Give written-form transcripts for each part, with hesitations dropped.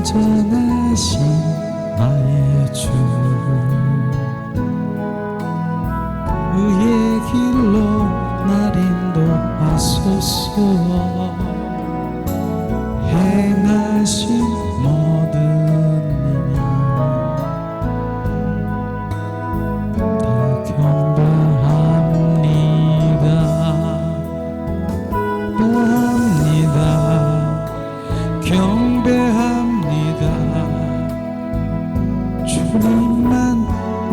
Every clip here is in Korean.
완전하신 나의 주, 의의 길로 날 인도하소서. 행하신 모든 일 다 경배합니다. 주님만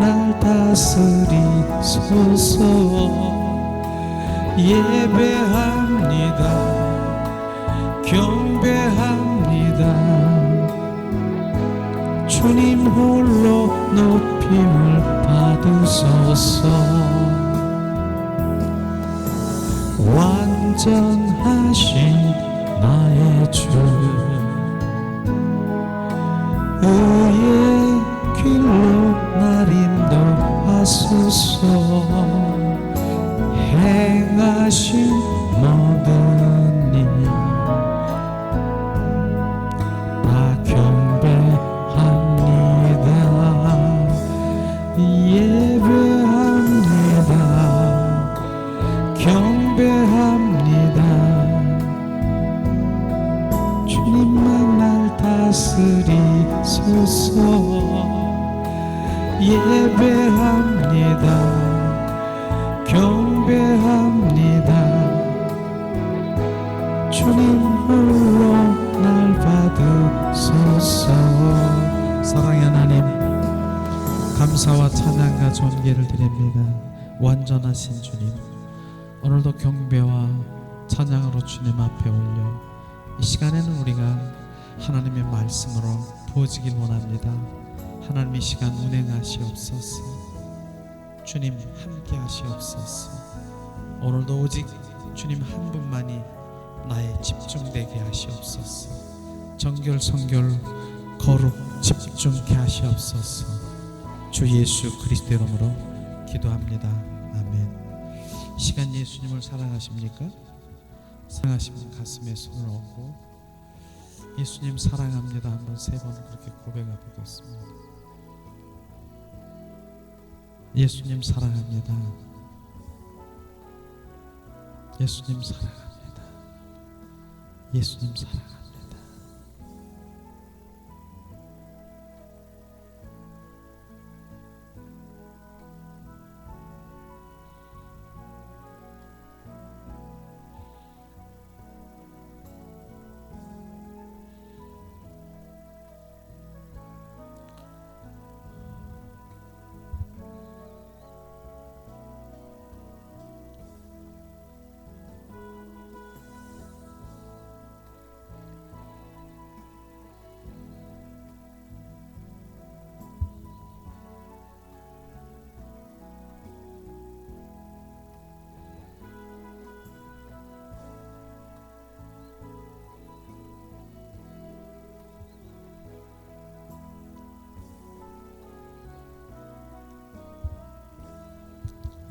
날 다스리소서. 예배합니다. 경배합니다. 주님 홀로 높임을 받으소서. 완전하신 나의 주, 의의 길로 날 인도하소서. 행하신 모든 일 다 경배합니다. 예배합니다. 경배합니다. 주님만 날 다스리소서. 예배합니다. 경배합니다. 주님 홀로 날 받으소서. 사랑의 하나님, 감사와 찬양과 존귀를 드립니다. 완전하신 주님, 오늘도 경배와 찬양으로 주님 앞에 올려 이 시간에는 우리가 하나님의 말씀으로 부어지길 원합니다. 하나님, 이 시간 운행하시옵소서. 주님 함께 하시옵소서. 오늘도 오직 주님 한 분만이 나의 집중되게 하시옵소서. 정결 성결 거룩 집중케 하시옵소서. 주 예수 그리스도 이름으로 기도합니다. 아멘. 시간 예수님을 사랑하십니까? 사랑하시면 가슴에 손을 얹고 예수님 사랑합니다 한번 3번 그렇게 고백해 보겠습니다. 예수님 사랑합니다. 예수님 사랑합니다. 예수님 사랑합니다.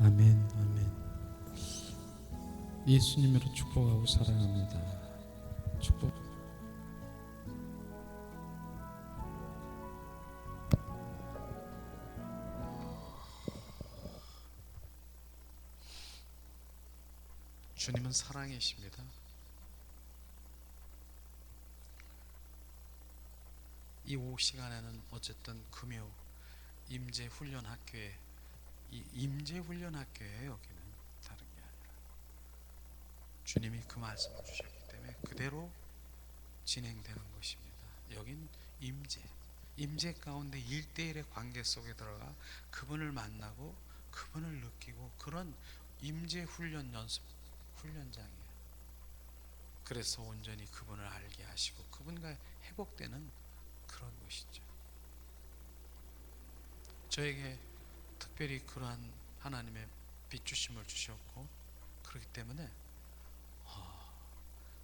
아멘, 아멘. 예수님으로 축복하고 사랑합니다. 축복. 주님은 사랑이십니다. 이 오후 시간에는 어쨌든 금요 임재훈련학교에 임재훈련학교예요. 여기는 다른 게 아니라 주님이 그 말씀을 주셨기 때문에 그대로 진행되는 것입니다. 여긴 임재 가운데 1대1의 관계 속에 들어가 그분을 만나고 그분을 느끼고 그런 임재훈련 연습 훈련장이에요. 그래서 온전히 그분을 알게 하시고 그분과 회복되는 그런 것이죠. 저에게 특별히 그러한 하나님의 비추심을 주셨고 그렇기 때문에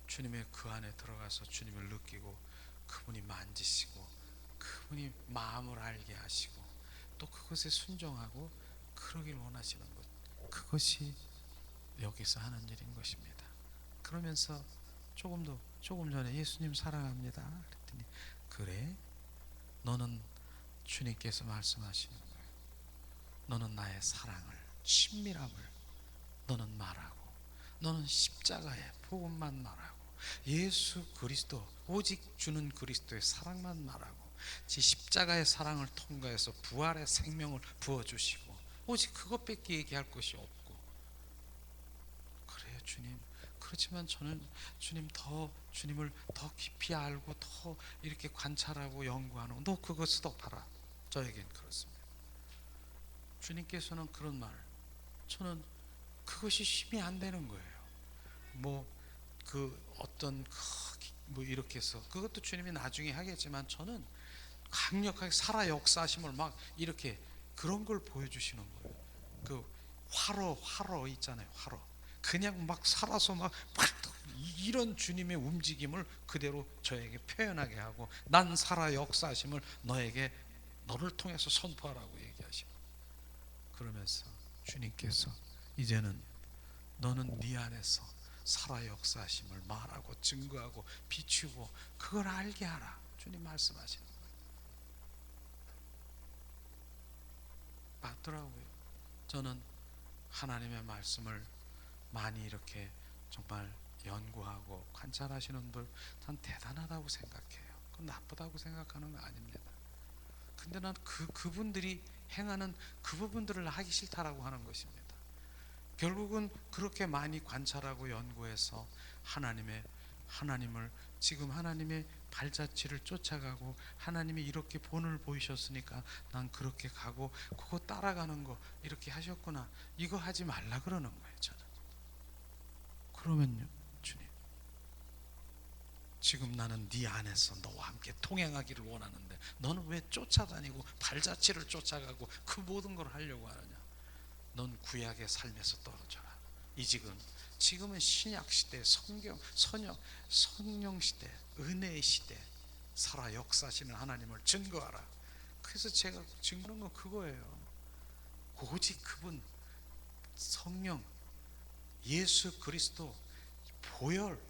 주님의 그 안에 들어가서 주님을 느끼고 그분이 만지시고 그분이 마음을 알게 하시고 또 그것에 순종하고 그러길 원하시는 것, 그것이 여기서 하는 일인 것입니다. 그러면서 조금 전에 예수님 사랑합니다 그랬더니 그래? 너는 주님께서 말씀하시는 거예요. 너는 나의 사랑을, 친밀함을 너는 말하고, 너는 십자가의 복음만 말하고, 예수 그리스도, 오직 주는 그리스도의 사랑만 말하고, 지 십자가의 사랑을 통과해서 부활의 생명을 부어주시고, 오직 그것밖에 얘기할 것이 없고. 그래요 주님. 그렇지만 저는 주님을 더 깊이 알고 더 이렇게 관찰하고 연구하는, 너 그거 스톱하라. 저에겐 그렇습니다. 주님께서는 그런 말, 저는 그것이 힘이 안 되는 거예요. 어떤 뭐 이렇게 해서 그것도 주님이 나중에 하겠지만, 저는 강력하게 살아 역사하심을 막 이렇게 그런 걸 보여주시는 거예요. 화로 있잖아요. 화로 그냥 막 살아서 막 이런 주님의 움직임을 그대로 저에게 표현하게 하고, 난 살아 역사하심을 너를 통해서 선포하라고 얘기하시고, 그러면서 주님께서 이제는 너는 네 안에서 살아 역사하심을 말하고 증거하고 비추고 그걸 알게 하라. 주님 말씀하시는 거예요. 맞더라고요. 저는 하나님의 말씀을 많이 이렇게 정말 연구하고 관찰하시는 분, 전 대단하다고 생각해요. 그건 나쁘다고 생각하는 거 아닙니다. 근데 난 그분들이 행하는 그 부분들을 하기 싫다라고 하는 것입니다. 결국은 그렇게 많이 관찰하고 연구해서 하나님을 지금 하나님의 발자취를 쫓아가고, 하나님이 이렇게 본을 보이셨으니까 난 그렇게 가고 그거 따라가는 거 이렇게 하셨구나, 이거 하지 말라 그러는 거예요 저는. 그러면요 주님, 지금 나는 네 안에서 너와 함께 통행하기를 원하는데 너는 왜 쫓아다니고 발자취를 쫓아가고 그 모든 걸 하려고 하느냐. 넌 구약의 삶에서 떨어져라. 지금은 신약 시대, 성령 시대, 은혜의 시대, 살아 역사하시는 하나님을 증거하라. 그래서 제가 증거하는 건 그거예요. 오직 그분, 성령, 예수 그리스도, 보혈,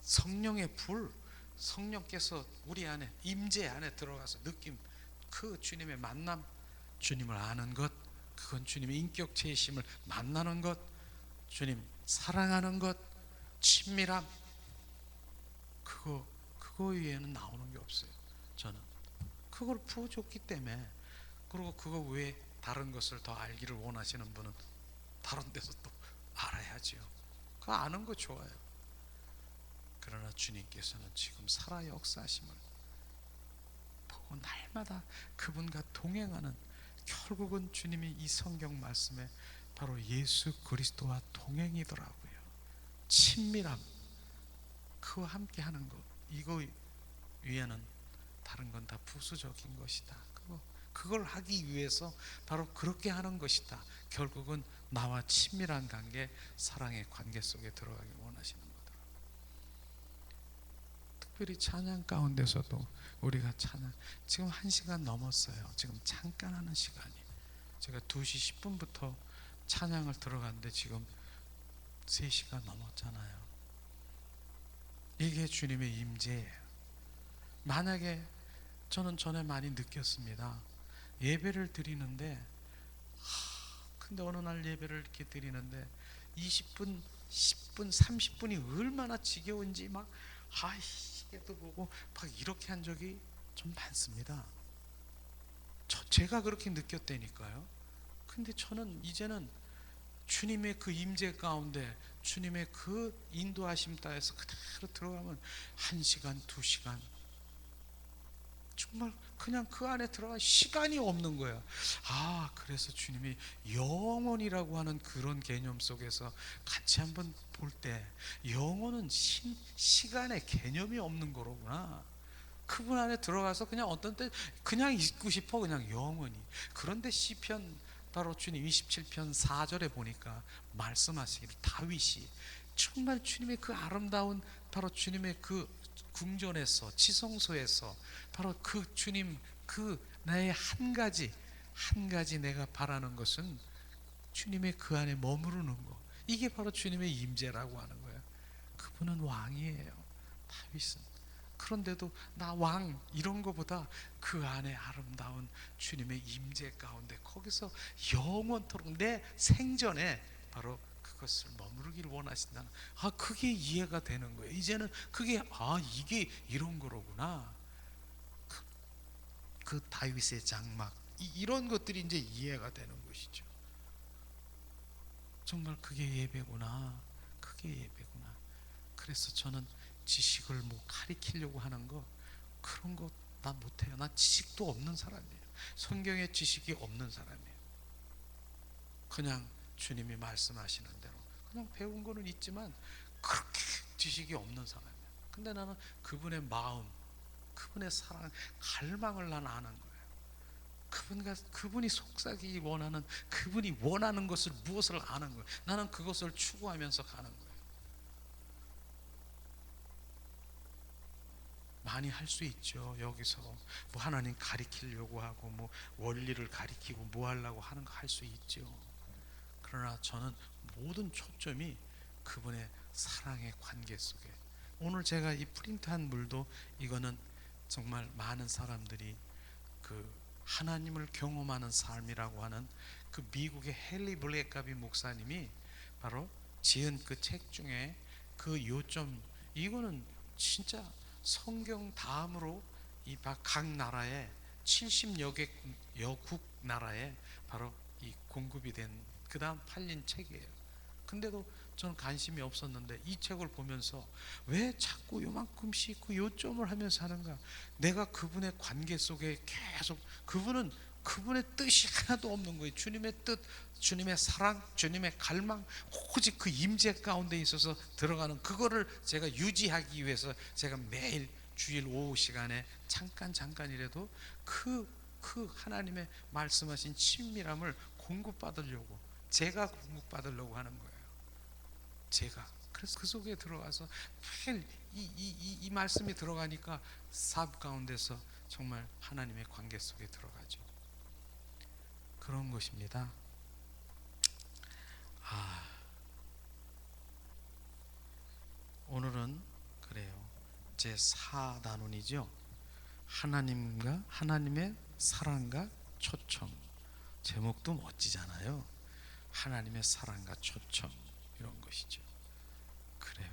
성령의 불, 성령께서 우리 안에 임재 안에 들어가서 느낌, 그 주님의 만남, 주님을 아는 것, 그건 주님의 인격체의 심을 만나는 것, 주님 사랑하는 것, 친밀함, 그거 위에는 나오는 게 없어요. 저는 그걸 부어줬기 때문에. 그리고 그거 외에 다른 것을 더 알기를 원하시는 분은 다른 데서 또 알아야지요. 그거 아는 거 좋아요. 그러나 주님께서는 지금 살아 역사하심을 보고 날마다 그분과 동행하는, 결국은 주님이 이 성경 말씀에 바로 예수 그리스도와 동행이더라고요. 친밀함, 그와 함께 하는 것, 이거 위에는 다른 건 다 부수적인 것이다. 그걸 하기 위해서 바로 그렇게 하는 것이다. 결국은 나와 친밀한 관계, 사랑의 관계 속에 들어가기 원하시는 거더라고요. 특별히 찬양 가운데서도 우리가 지금 1시간 넘었어요. 지금 잠깐 하는 시간이, 제가 2시 10분부터 찬양을 들어갔는데 지금 3시간 넘었잖아요. 이게 주님의 임재예요. 만약에 저는 전에 많이 느꼈습니다. 예배를 드리는데, 근데 어느 날 예배를 이렇게 드리는데 20분, 10분, 30분이 얼마나 지겨운지 막 시계도 보고 막 이렇게 한 적이 좀 많습니다. 제가 그렇게 느꼈다니까요. 근데 저는 이제는 주님의 그 임재 가운데, 주님의 그 인도하심 따에서 그대로 들어가면 1시간, 2시간 정말 그냥 그 안에 들어가 시간이 없는 거예요. 그래서 주님이 영혼이라고 하는 그런 개념 속에서 같이 한번 볼 때, 영혼은 시간의 개념이 없는 거로구나. 그분 안에 들어가서 그냥 어떤 때 그냥 있고 싶어, 그냥 영원히. 그런데 시편, 바로 주님 27편 4절에 보니까 말씀하시기를, 다윗이 정말 주님의 그 아름다운, 바로 주님의 그 궁전에서, 지성소에서 바로 그 주님, 그 나의 한 가지 내가 바라는 것은 주님의 그 안에 머무르는 거. 이게 바로 주님의 임재라고 하는 거예요. 그분은 왕이에요. 다윗은 그런데도 나 왕 이런 거보다 그 안에 아름다운 주님의 임재 가운데 거기서 영원토록 내 생전에 바로 그것을 머무르기를 원하신다는, 그게 이해가 되는 거예요. 이제는 그게 이게 이런 거로구나. 그 다윗의 장막 이런 것들이 이제 이해가 되는 것이죠. 정말 그게 예배구나. 그게 예배구나. 그래서 저는 지식을 뭐 가리키려고 하는 거, 그런 거 난 못해요. 난 지식도 없는 사람이에요. 성경에 지식이 없는 사람이에요. 그냥 주님이 말씀하시는 대로 그냥 배운 거는 있지만 그렇게 지식이 없는 사람이에요. 근데 나는 그분의 마음, 그분의 사랑, 갈망을 난 아는 거예요. 그분이 속삭이기 원하는, 그분이 원하는 것을 무엇을 아는 거예요. 나는 그것을 추구하면서 가는 거예요. 많이 할 수 있죠. 여기서 뭐 하나님 가리키려고 하고 뭐 원리를 가리키고 뭐 하려고 하는 거 할 수 있죠. 그러나 저는 모든 초점이 그분의 사랑의 관계 속에. 오늘 제가 이 프린트한 물도, 이거는 정말 많은 사람들이 그 하나님을 경험하는 삶이라고 하는 그 미국의 헨리 블랙가비 목사님이 바로 지은 그 책 중에 그 요점, 이거는 진짜 성경 다음으로 이 각 나라에 70여 개 여국 나라에 바로 이 공급이 된 그 다음 팔린 책이에요. 근데도 저는 관심이 없었는데 이 책을 보면서 왜 자꾸 요만큼씩 그 요점을 하면서 하는가. 내가 그분의 관계 속에 계속, 그분의 뜻이 하나도 없는 거예요. 주님의 뜻, 주님의 사랑, 주님의 갈망, 오직 그 임재 가운데 있어서 들어가는 그거를 제가 유지하기 위해서 제가 매일 주일 오후 시간에 잠깐이라도 그 하나님의 말씀하신 친밀함을 공급받으려고, 제가 공급받으려고 하는 거예요. 제가 그래서 그 속에 들어가서 매일 이 말씀이 들어가니까 삶 가운데서 정말 하나님의 관계 속에 들어가죠. 그런 것입니다. 오늘은 그래요. 제 4단원이죠. 하나님과 하나님의 사랑과 초청. 제목도 멋지잖아요. 하나님의 사랑과 초청, 이런 것이죠. 그래요.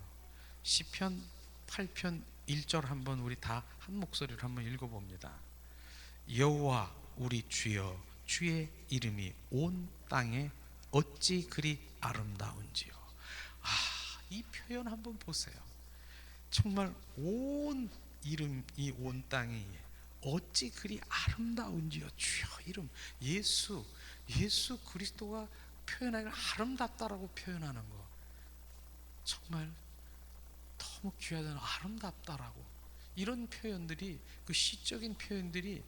시편 8편 1절 한번 우리 다 한 목소리로 한번 읽어봅니다. 여호와 우리 주여, 주의 이름이 온 땅에 어찌 그리 아름다운지요. 이 표현 한번 보세요. 정말 온 이름이 온 땅이 어찌 그리 아름다운지요. 주여 이름, 예수 그리스도가 표현하기를 아름답다라고 표현하는 거, 정말 너무 귀하잖아요. 아름답다라고. 이런 표현들이, 그 시적인 표현들이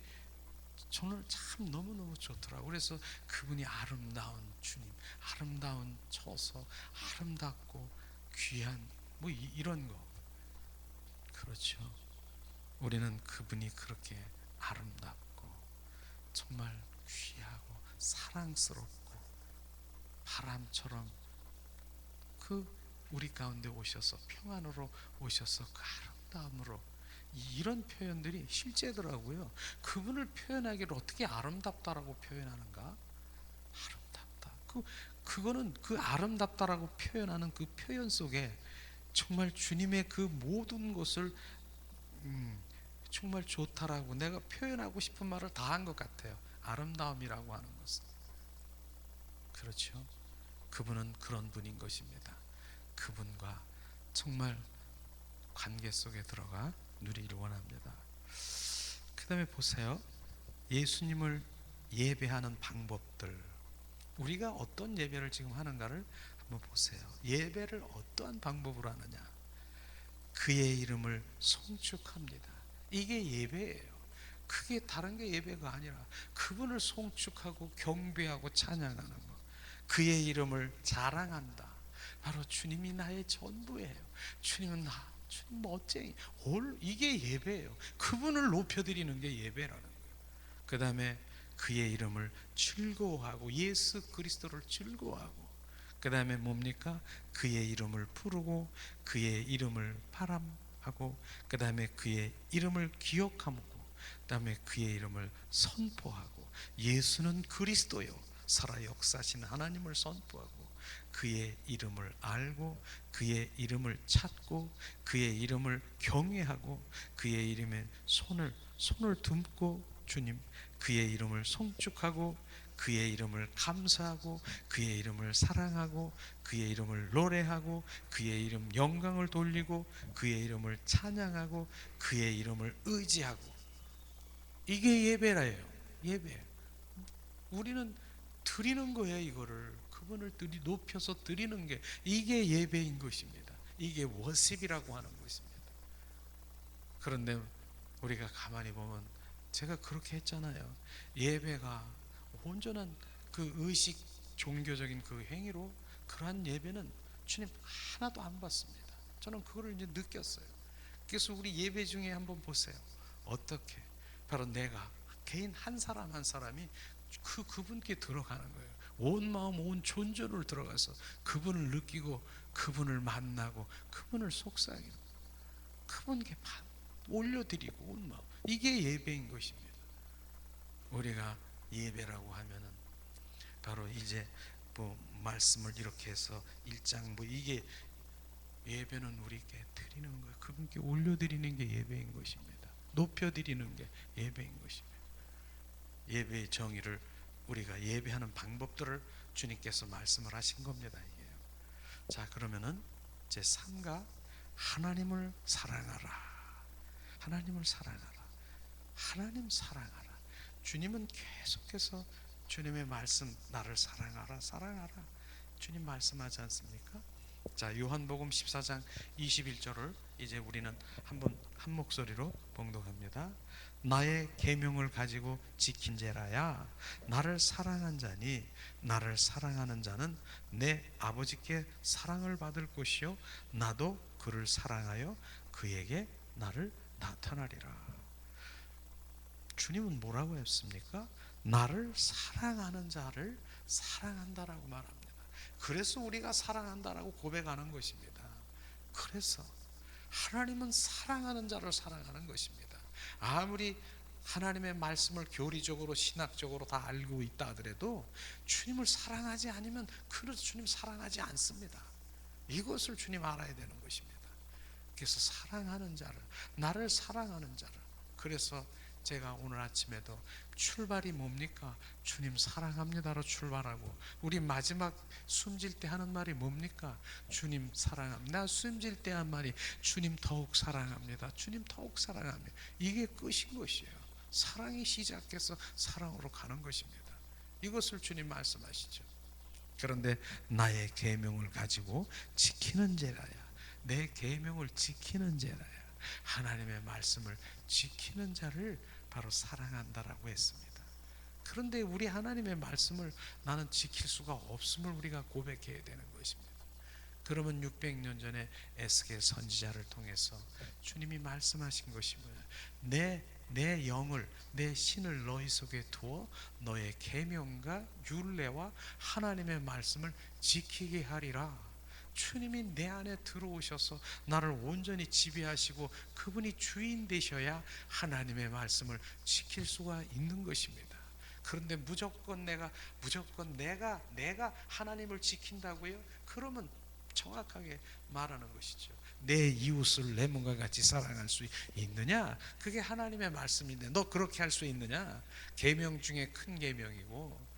저는 참 너무너무 좋더라고요. 그래서 그분이 아름다운 주님, 아름다운 처소, 아름답고 귀한 뭐 이런 거. 그렇죠. 우리는 그분이 그렇게 아름답고 정말 귀하고 사랑스럽고 바람처럼 그 우리 가운데 오셔서 평안으로 오셔서 그 아름다움으로, 이런 표현들이 실제더라고요. 그분을 표현하기를 어떻게 아름답다라고 표현하는가? 아름답다. 그거는 그 아름답다라고 표현하는 그 표현 속에 정말 주님의 그 모든 것을 정말 좋다라고 내가 표현하고 싶은 말을 다 한 것 같아요. 아름다움이라고 하는 것은. 그렇죠. 그분은 그런 분인 것입니다. 그분과 정말 관계 속에 들어가 누리기를 원합니다. 그 다음에 보세요. 예수님을 예배하는 방법들. 우리가 어떤 예배를 지금 하는가를 한번 보세요. 예배를 어떠한 방법으로 하느냐. 그의 이름을 송축합니다. 이게 예배예요. 그게 다른 게 예배가 아니라 그분을 송축하고 경배하고 찬양하는 것. 그의 이름을 자랑한다. 바로 주님이 나의 전부예요. 주님은 주님 멋쟁이. 이게 예배예요. 그분을 높여드리는 게 예배라는 거예요. 그 다음에 그의 이름을 즐거워하고, 예수 그리스도를 즐거워하고, 그 다음에 뭡니까? 그의 이름을 부르고 그의 이름을 하고, 그 다음에 그의 이름을 기억하고, 그 다음에 그의 이름을 선포하고, 예수는 그리스도요 살아 역사하신 하나님을 선포하고, 그의 이름을 알고, 그의 이름을 찾고, 그의 이름을 경외하고, 그의 이름에 손을 듬고, 주님 그의 이름을 송축하고, 그의 이름을 감사하고, 그의 이름을 사랑하고, 그의 이름을 노래하고, 그의 이름 영광을 돌리고, 그의 이름을 찬양하고, 그의 이름을 의지하고. 이게 예배라예요. 예배. 우리는 드리는 거예요. 이거를 그분을 높여서 드리는 게, 이게 예배인 것입니다. 이게 워십이라고 하는 것입니다. 그런데 우리가 가만히 보면, 제가 그렇게 했잖아요. 예배가 온전한 그 의식 종교적인 그 행위로, 그러한 예배는 주님 하나도 안 받습니다. 저는 그거를 이제 느꼈어요. 그래서 우리 예배 중에 한번 보세요. 어떻게 바로 내가 개인 한 사람 한 사람이 그분께 들어가는 거예요. 온 마음 온 존재를 들어가서 그분을 느끼고, 그분을 만나고, 그분을 속삭이고, 그분께 올려드리고 온 마음. 이게 예배인 것입니다. 우리가 예배라고 하면은 바로 이제 뭐 말씀을 이렇게 해서 1장 뭐 이게 예배는 우리께 드리는 거예요. 그분께 올려드리는 게 예배인 것입니다. 높여드리는 게 예배인 것입니다. 예배의 정의를, 우리가 예배하는 방법들을 주님께서 말씀을 하신 겁니다. 이게요. 자, 그러면은 제 3가 하나님을 사랑하라. 하나님을 사랑하라. 하나님 사랑하라. 주님은 계속해서 주님의 말씀, 나를 사랑하라 사랑하라, 주님 말씀하지 않습니까? 자, 요한복음 14장 21절을 이제 우리는 한번 한 목소리로 봉독합니다. 나의 계명을 가지고 지킨 자라야 나를 사랑한 자니, 나를 사랑하는 자는 내 아버지께 사랑을 받을 것이요 나도 그를 사랑하여 그에게 나를 나타나리라. 주님은 뭐라고 했습니까? 나를 사랑하는 자를 사랑한다라고 말합니다. 그래서 우리가 사랑한다라고 고백하는 것입니다. 그래서 하나님은 사랑하는 자를 사랑하는 것입니다. 아무리 하나님의 말씀을 교리적으로 신학적으로 다 알고 있다 하더라도 주님을 사랑하지 않으면 그래서 주님 사랑하지 않습니다. 이것을 주님 알아야 되는 것입니다. 그래서 사랑하는 자를, 나를 사랑하는 자를. 그래서 제가 오늘 아침에도 출발이 뭡니까? 주님 사랑합니다로 출발하고, 우리 마지막 숨질 때 하는 말이 뭡니까? 주님 사랑합니다. 숨질 때 한 말이 주님 더욱 사랑합니다. 주님 더욱 사랑합니다. 이게 끝인 것이에요. 사랑이 시작해서 사랑으로 가는 것입니다. 이것을 주님 말씀하시죠. 그런데 나의 계명을 가지고 지키는 자라야, 내 계명을 지키는 자라야, 하나님의 말씀을 지키는 자를 바로 사랑한다라고 했습니다. 그런데 우리 하나님의 말씀을 나는 지킬 수가 없음을 우리가 고백해야 되는 것입니다. 그러면 600년 전에 에스겔 선지자를 통해서 주님이 말씀하신 것이 뭐냐? 내 영을, 내 신을 너희 속에 두어 너의 계명과 율례와 하나님의 말씀을 지키게 하리라. 주님이 내 안에 들어오셔서 나를 온전히 지배하시고 그분이 주인 되셔야 하나님의 말씀을 지킬 수가 있는 것입니다. 그런데 무조건 내가 하나님을 지킨다고요? 그러면 정확하게 말하는 것이죠. 내 이웃을 내 몸과 같이 사랑할 수 있느냐? 그게 하나님의 말씀인데 너 그렇게 할 수 있느냐? 계명 중에 큰 계명이고,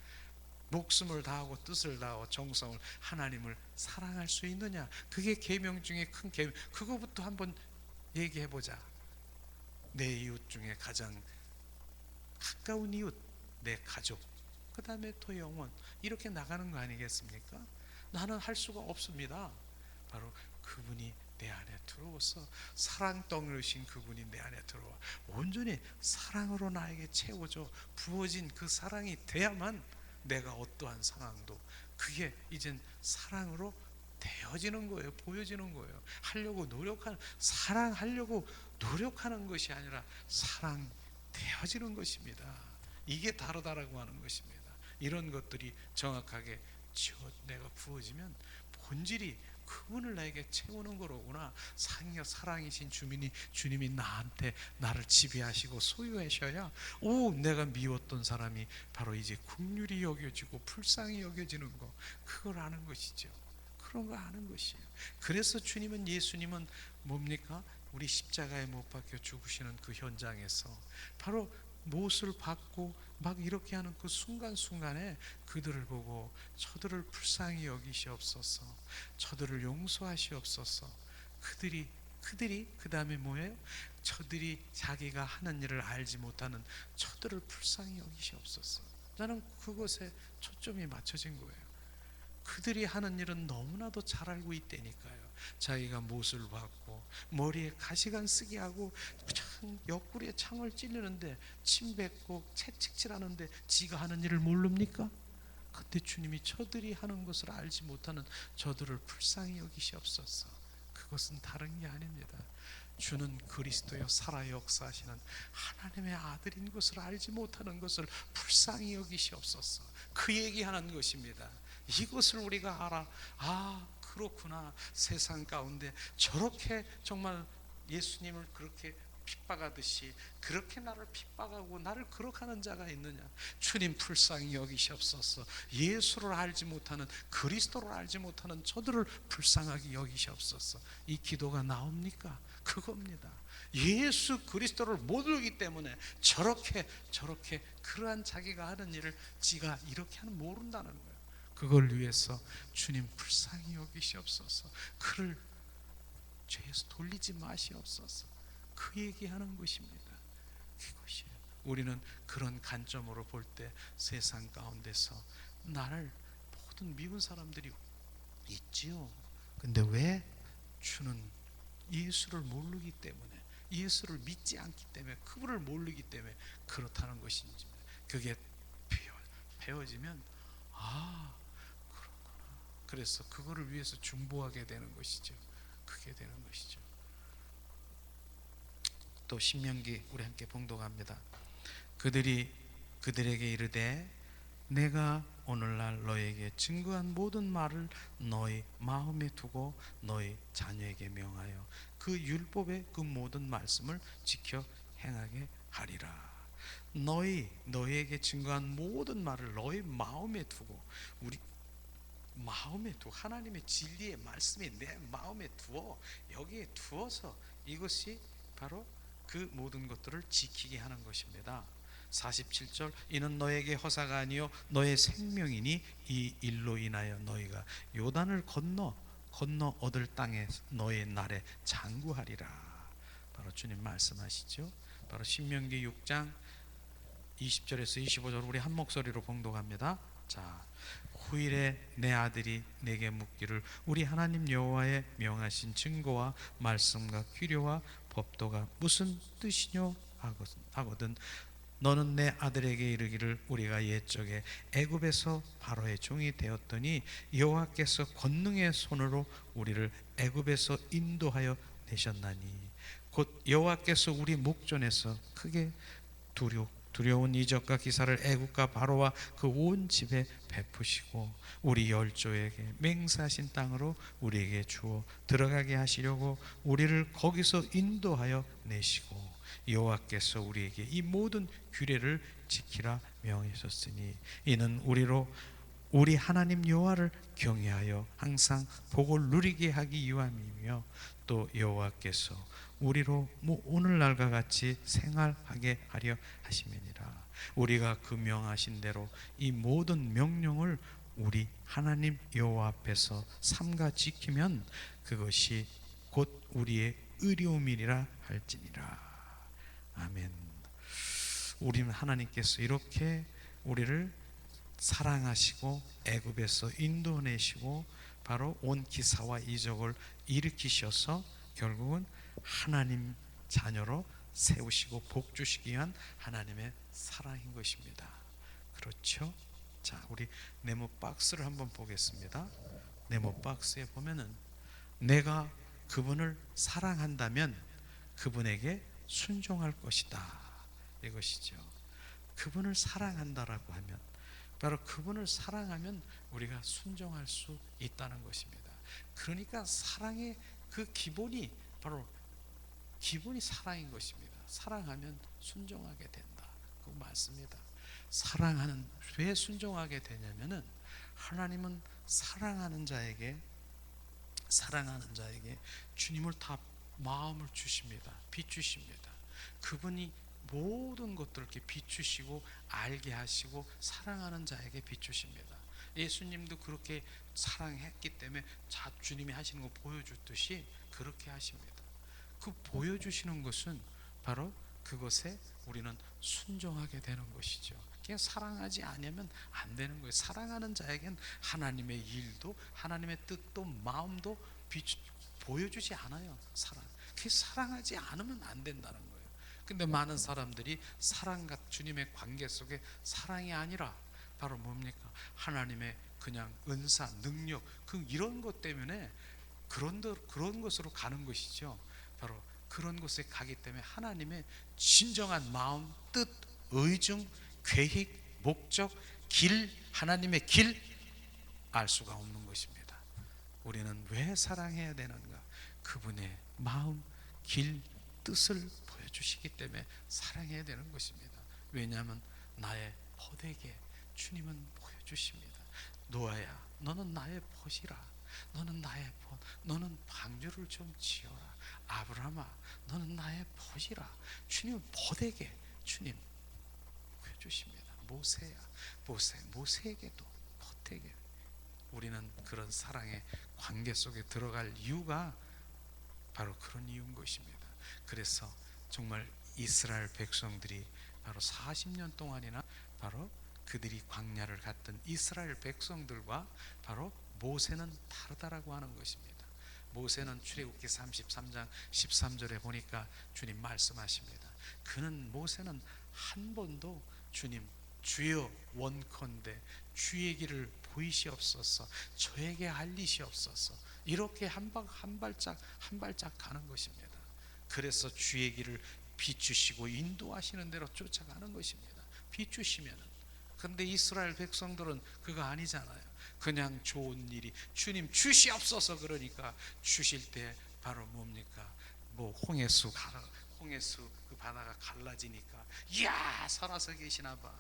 목숨을 다하고 뜻을 다하고 정성을 하나님을 사랑할 수 있느냐? 그게 계명 중에 큰 계명. 그거부터 한번 얘기해 보자. 내 이웃 중에 가장 가까운 이웃, 내 가족, 그 다음에 또 영혼, 이렇게 나가는 거 아니겠습니까? 나는 할 수가 없습니다. 바로 그분이 내 안에 들어와서, 사랑 덩어리신 그분이 내 안에 들어와 온전히 사랑으로 나에게 채워져 부어진 그 사랑이 돼야만 내가 어떠한 상황도 그게 이젠 사랑으로 되어지는 거예요. 보여지는 거예요. 하려고 노력하는, 사랑하려고 노력하는 것이 아니라 사랑 되어지는 것입니다. 이게 다르다라고 하는 것입니다. 이런 것들이 정확하게 내가 부어지면 본질이 그분을 나에게 채우는 거로구나. 상여 사랑이신 주님이 나한테 나를 지배하시고 소유하셔야 내가 미웠던 사람이 바로 이제 긍휼히 여겨지고 불쌍히 여겨지는 거, 그걸 아는 것이죠. 그런 거 아는 것이에요. 그래서 예수님은 뭡니까? 우리 십자가에 못 박혀 죽으시는 그 현장에서 바로 못을 받고 막 이렇게 하는 그 순간순간에 그들을 보고 저들을 불쌍히 여기시옵소서, 저들을 용서하시옵소서. 그들이 그 다음에 뭐예요? 저들이 자기가 하는 일을 알지 못하는 저들을 불쌍히 여기시옵소서. 나는 그것에 초점이 맞춰진 거예요. 그들이 하는 일은 너무나도 잘 알고 있다니까요. 자기가 못을 받고 머리에 가시관 쓰게 하고 옆구리에 창을 찌르는데 침 뱉고 채찍질하는데 지가 하는 일을 모릅니까? 그때 주님이 저들이 하는 것을 알지 못하는 저들을 불쌍히 여기시옵소서. 그것은 다른 게 아닙니다. 주는 그리스도여 살아 역사하시는 하나님의 아들인 것을 알지 못하는 것을 불쌍히 여기시옵소서. 그 얘기하는 것입니다. 이것을 우리가 알아. 그렇구나. 세상 가운데 저렇게 정말 예수님을 그렇게 핍박하듯이 그렇게 나를 핍박하고 나를 그렇게 하는 자가 있느냐. 주님 불쌍히 여기시옵소서. 예수를 알지 못하는, 그리스도를 알지 못하는 저들을 불쌍하게 여기시옵소서. 이 기도가 나옵니까? 그겁니다. 예수 그리스도를 모르기 때문에 저렇게 그러한 자기가 하는 일을 지가 이렇게 하는 모른다는 거예요. 그걸 위해서 주님 불쌍히 여기시옵소서. 그를 죄에서 돌리지 마시옵소서. 그 얘기하는 것입니다. 그것이에요. 우리는 그런 관점으로 볼 때 세상 가운데서 나를 모든 미운 사람들이 있지요. 근데 왜? 주는 예수를 모르기 때문에, 예수를 믿지 않기 때문에, 그분을 모르기 때문에 그렇다는 것인지, 그게 배워지면 그렇구나. 그래서 그거를 위해서 중보하게 되는 것이죠. 그게 되는 것이죠. 또 신명기 우리 함께 봉독합니다. 그들에게 이르되 내가 오늘날 너에게 증거한 모든 말을 너희 마음에 두고 너희 자녀에게 명하여 그 율법의 그 모든 말씀을 지켜 행하게 하리라. 너희에게 증거한 모든 말을 너희 마음에 두고, 우리 마음에 두고 하나님의 진리의 말씀이 내 마음에 두어 여기에 두어서 이것이 바로 그 모든 것들을 지키게 하는 것입니다. 47절 이는 너에게 허사가 아니요 너의 생명이니 이 일로 인하여 너희가 요단을 건너 얻을 땅에 너의 날에 장구하리라. 바로 주님 말씀하시죠. 바로 신명기 6장 20절에서 25절 우리 한 목소리로 봉독합니다. 자, 후일에 내 아들이 내게 묻기를 우리 하나님 여호와의 명하신 증거와 말씀과 규례와 법도가 무슨 뜻이뇨 하거든 너는 내 아들에게 이르기를 우리가 옛적에 애굽에서 바로의 종이 되었더니 여호와께서 권능의 손으로 우리를 애굽에서 인도하여 내셨나니 곧 여호와께서 우리 목전에서 크게 두려운 이적과 기사를 애국과 바로와 그 온 집에 베푸시고 우리 열조에게 맹세하신 땅으로 우리에게 주어 들어가게 하시려고 우리를 거기서 인도하여 내시고 여호와께서 우리에게 이 모든 규례를 지키라 명하셨으니 이는 우리 하나님 여호와를 경외하여 항상 복을 누리게 하기 위함이며 또 여호와께서 우리로 오늘날과 같이 생활하게 하려 하심이니라. 우리가 그 명하신 대로 이 모든 명령을 우리 하나님 여호와 앞에서 삼가 지키면 그것이 곧 우리의 의로움이라 할지니라. 아멘. 우리는 하나님께서 이렇게 우리를 사랑하시고 애굽에서 인도내시고 바로 온 기사와 이적을 일으키셔서 결국은 하나님 자녀로 세우시고 복 주시기 위한 하나님의 사랑인 것입니다. 그렇죠? 자, 우리 네모 박스를 한번 보겠습니다. 네모 박스에 보면은 내가 그분을 사랑한다면 그분에게 순종할 것이다. 이것이죠. 그분을 사랑한다라고 하면 바로 그분을 사랑하면 우리가 순종할 수 있다는 것입니다. 그러니까 사랑의 그 기본이 바로 기본이 사랑인 것입니다. 사랑하면 순종하게 된다. 그 맞습니다. 사랑하는 왜 순종하게 되냐면은 하나님은 사랑하는 자에게 주님을 다 마음을 주십니다. 비추십니다. 그분이 모든 것들을 이렇게 비추시고 알게 하시고 사랑하는 자에게 비추십니다. 예수님도 그렇게 사랑했기 때문에 주님이 하시는 거 보여줬듯이 그렇게 하십니다. 그 보여주시는 것은 바로 그것에 우리는 순종하게 되는 것이죠. 그냥 사랑하지 않으면 안 되는 거예요. 사랑하는 자에겐 하나님의 일도 하나님의 뜻도 마음도 보여주지 않아요. 사랑하지 않으면 안 된다는 거예요. 근데 많은 사람들이 사랑과 주님의 관계 속에 사랑이 아니라 바로 뭡니까? 하나님의 그냥 은사, 능력, 이런 것 때문에 그런 것으로 가는 것이죠. 바로 그런 곳에 가기 때문에 하나님의 진정한 마음, 뜻, 의중, 계획, 목적, 하나님의 길 알 수가 없는 것입니다. 우리는 왜 사랑해야 되는가? 그분의 마음, 길, 뜻을 보여주시기 때문에 사랑해야 되는 것입니다. 왜냐하면 나의 벗에게 주님은 보여주십니다. 노아야, 너는 나의 벗이라. 너는 나의 벗, 너는 방주를 좀 지어라. 아브라함아, 너는 나의 벗이라. 주님은 벗에게 주님 보여주십니다. 모세에게도 벗에게. 우리는 그런 사랑의 관계 속에 들어갈 이유가 바로 그런 이유인 것입니다. 그래서 정말 이스라엘 백성들이 바로 40년 동안이나 바로 그들이 광야를 갔던 이스라엘 백성들과 바로 모세는 다르다라고 하는 것입니다. 모세는 출애굽기 33장 13절에 보니까 주님 말씀하십니다. 모세는 한 번도 주님 주여 원컨대 주의 길을 보이시옵소서, 저에게 알리시옵소서, 이렇게 한 발짝 가는 것입니다. 그래서 주의 길을 비추시고 인도하시는 대로 쫓아가는 것입니다. 비추시면은. 근데 이스라엘 백성들은 그거 아니잖아요. 그냥 좋은 일이 주님 주시옵소서 그러니까 주실 때 바로 뭡니까? 홍해수 그 바다가 갈라지니까 이야 살아서 계시나 봐.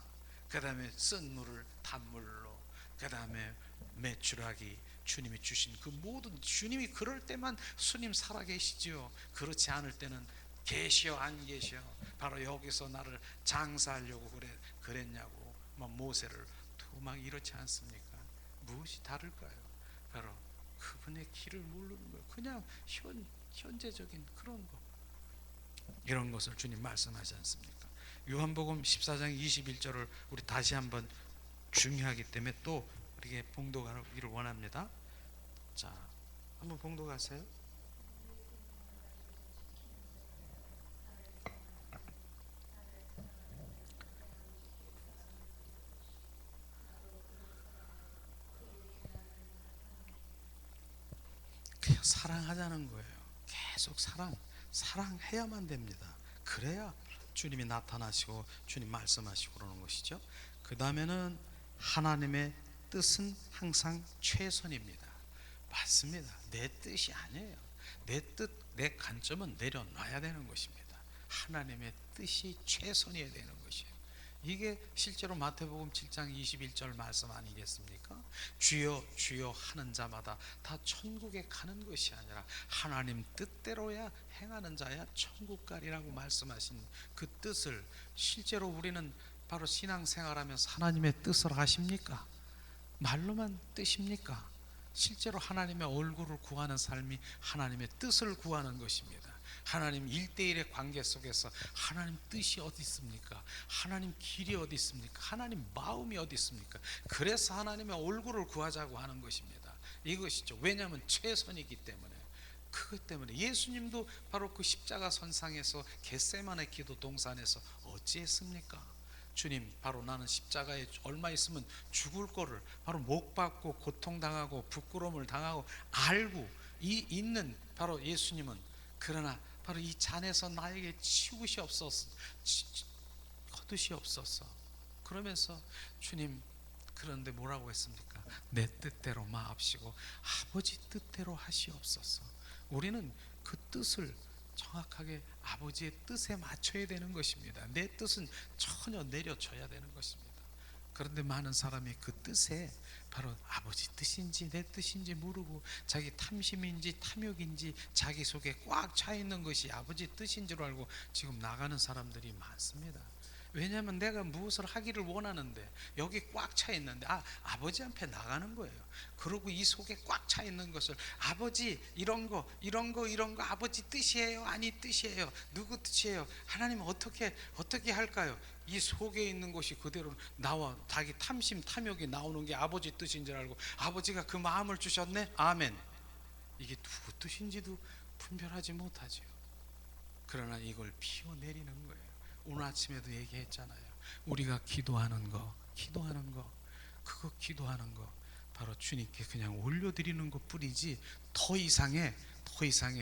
그 다음에 쓴 물을 단물로, 그 다음에 메추라기, 주님이 주신 그 모든, 주님이 그럴 때만 주님 살아계시죠. 그렇지 않을 때는 계시어 안 계시어, 바로 여기서 나를 장사하려고 그랬냐고 모세를 두고 막 이렇지 않습니까? 무엇이 다를까요? 바로 그분의 길을 모르는 거예요. 그냥 현재적인 그런 거, 이런 것을 주님 말씀하지 않습니까? 요한복음 14장 21절을 우리 다시 한번 중요하기 때문에 또 우리에게 봉독하기를 원합니다. 자, 한번 봉독하세요. 그냥 사랑하자는 거예요. 계속 사랑해야만 됩니다. 그래야 주님이 나타나시고 주님 말씀하시고 그러는 것이죠. 그 다음에는 하나님의 뜻은 항상 최선입니다. 맞습니다. 내 뜻이 아니에요. 내 관점은 내려놔야 되는 것입니다. 하나님의 뜻이 최선이어야 되는 것이에요. 이게 실제로 마태복음 7장 21절 말씀 아니겠습니까? 주여 주여 하는 자마다 다 천국에 가는 것이 아니라 하나님 뜻대로야 행하는 자야 천국 가리라고 말씀하신 그 뜻을 실제로 우리는 바로 신앙생활하면서 하나님의 뜻을 아십니까? 말로만 뜻입니까? 실제로 하나님의 얼굴을 구하는 삶이 하나님의 뜻을 구하는 것입니다. 하나님 1대1의 관계 속에서 하나님 뜻이 어디 있습니까? 하나님 길이 어디 있습니까? 하나님 마음이 어디 있습니까? 그래서 하나님의 얼굴을 구하자고 하는 것입니다. 이것이죠. 왜냐하면 최선이기 때문에. 그것 때문에 예수님도 바로 그 십자가 선상에서 겟세마네 기도 동산에서 어찌했습니까? 주님, 바로 나는 십자가에 얼마 있으면 죽을 거를 바로 못 박고 고통당하고 부끄러움을 당하고 알고 있는 바로 예수님은, 그러나 바로 이 잔에서 나에게 치우시옵소서, 거두시옵소서 그러면서 주님 그런데 뭐라고 했습니까? 내 뜻대로 마옵시고 아버지 뜻대로 하시옵소서. 우리는 그 뜻을 정확하게 아버지의 뜻에 맞춰야 되는 것입니다. 내 뜻은 전혀 내려쳐야 되는 것입니다. 그런데 많은 사람이 그 뜻에 바로 아버지 뜻인지 내 뜻인지 모르고 자기 탐심인지 탐욕인지 자기 속에 꽉 차 있는 것이 아버지 뜻인 줄 알고 지금 나가는 사람들이 많습니다. 왜냐하면 내가 무엇을 하기를 원하는데 여기 꽉 차 있는데 아버지 앞에 나가는 거예요. 그리고 이 속에 꽉 차 있는 것을 아버지 이런 거 아버지 뜻이에요? 아니 뜻이에요? 누구 뜻이에요? 하나님 어떻게 할까요? 이 속에 있는 것이 그대로 나와 자기 탐심 탐욕이 나오는 게 아버지 뜻인 줄 알고 아버지가 그 마음을 주셨네? 아멘. 이게 누구 뜻인지도 분별하지 못하죠. 그러나 이걸 피워내리는 거예요. 오늘 아침에도 얘기했잖아요. 우리가 기도하는 거 그거 기도하는 거 바로 주님께 그냥 올려드리는 것 뿐이지 더 이상의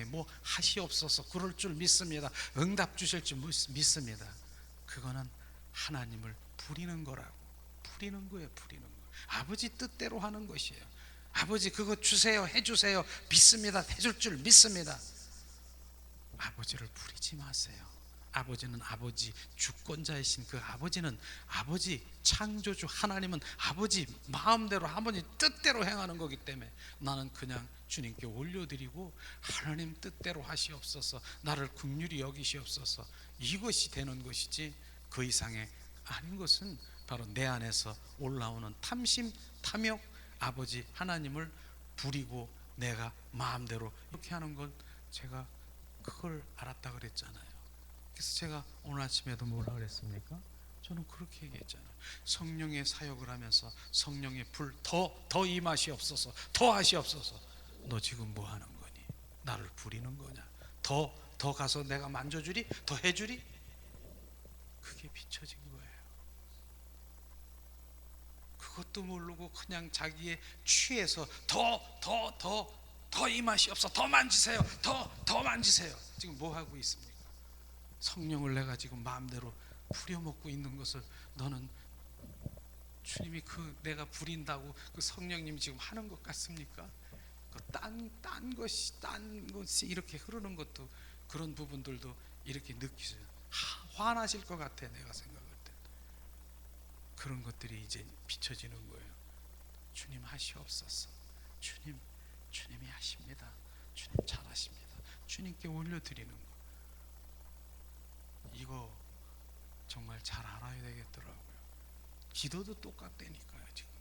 뭐 하시옵소서 그럴 줄 믿습니다. 응답 주실 줄 믿습니다. 그거는 하나님을 부리는 거라고. 부리는 거예요. 아버지 뜻대로 하는 것이에요. 아버지 그거 주세요, 해주세요, 믿습니다, 해줄 줄 믿습니다. 아버지를 부리지 마세요. 아버지는 아버지 주권자이신 그 아버지는 아버지 창조주 하나님은 아버지 마음대로 아버지 뜻대로 행하는 거기 때문에 나는 그냥 주님께 올려드리고 하나님 뜻대로 하시옵소서, 나를 긍휼히 여기시옵소서, 이것이 되는 것이지 그 이상의 아닌 것은 바로 내 안에서 올라오는 탐심 탐욕 아버지 하나님을 부리고 내가 마음대로 이렇게 하는 건 제가 그걸 알았다 그랬잖아요. 그래서 제가 오늘 아침에도 뭐라 그랬습니까? 저는 그렇게 얘기했잖아요. 성령의 사역을 하면서 성령의 불 더 임하시옵소서, 더 하시옵소서. 너 지금 뭐 하는 거니? 나를 부리는 거냐? 더 가서 내가 만져주리? 더 해주리? 그게 비춰진 거예요. 그것도 모르고 그냥 자기에 취해서 더 임하시옵소서, 더 만지세요, 더 만지세요. 지금 뭐 하고 있습니까? 성령을 내가 지금 마음대로 부려먹고 있는 것을 너는 주님이 그 내가 부린다고 그 성령님이 지금 하는 것 같습니까? 딴 것이 이렇게 흐르는 것도 그런 부분들도 이렇게 느끼세요. 화나실 것 같아. 내가 생각할 때 그런 것들이 이제 비춰지는 거예요. 주님 하시옵소서. 주님이 하십니다. 주님 잘하십니다. 주님께 올려드리는 거 이거 정말 잘 알아야 되겠더라고요. 기도도 똑같다니까요. 지금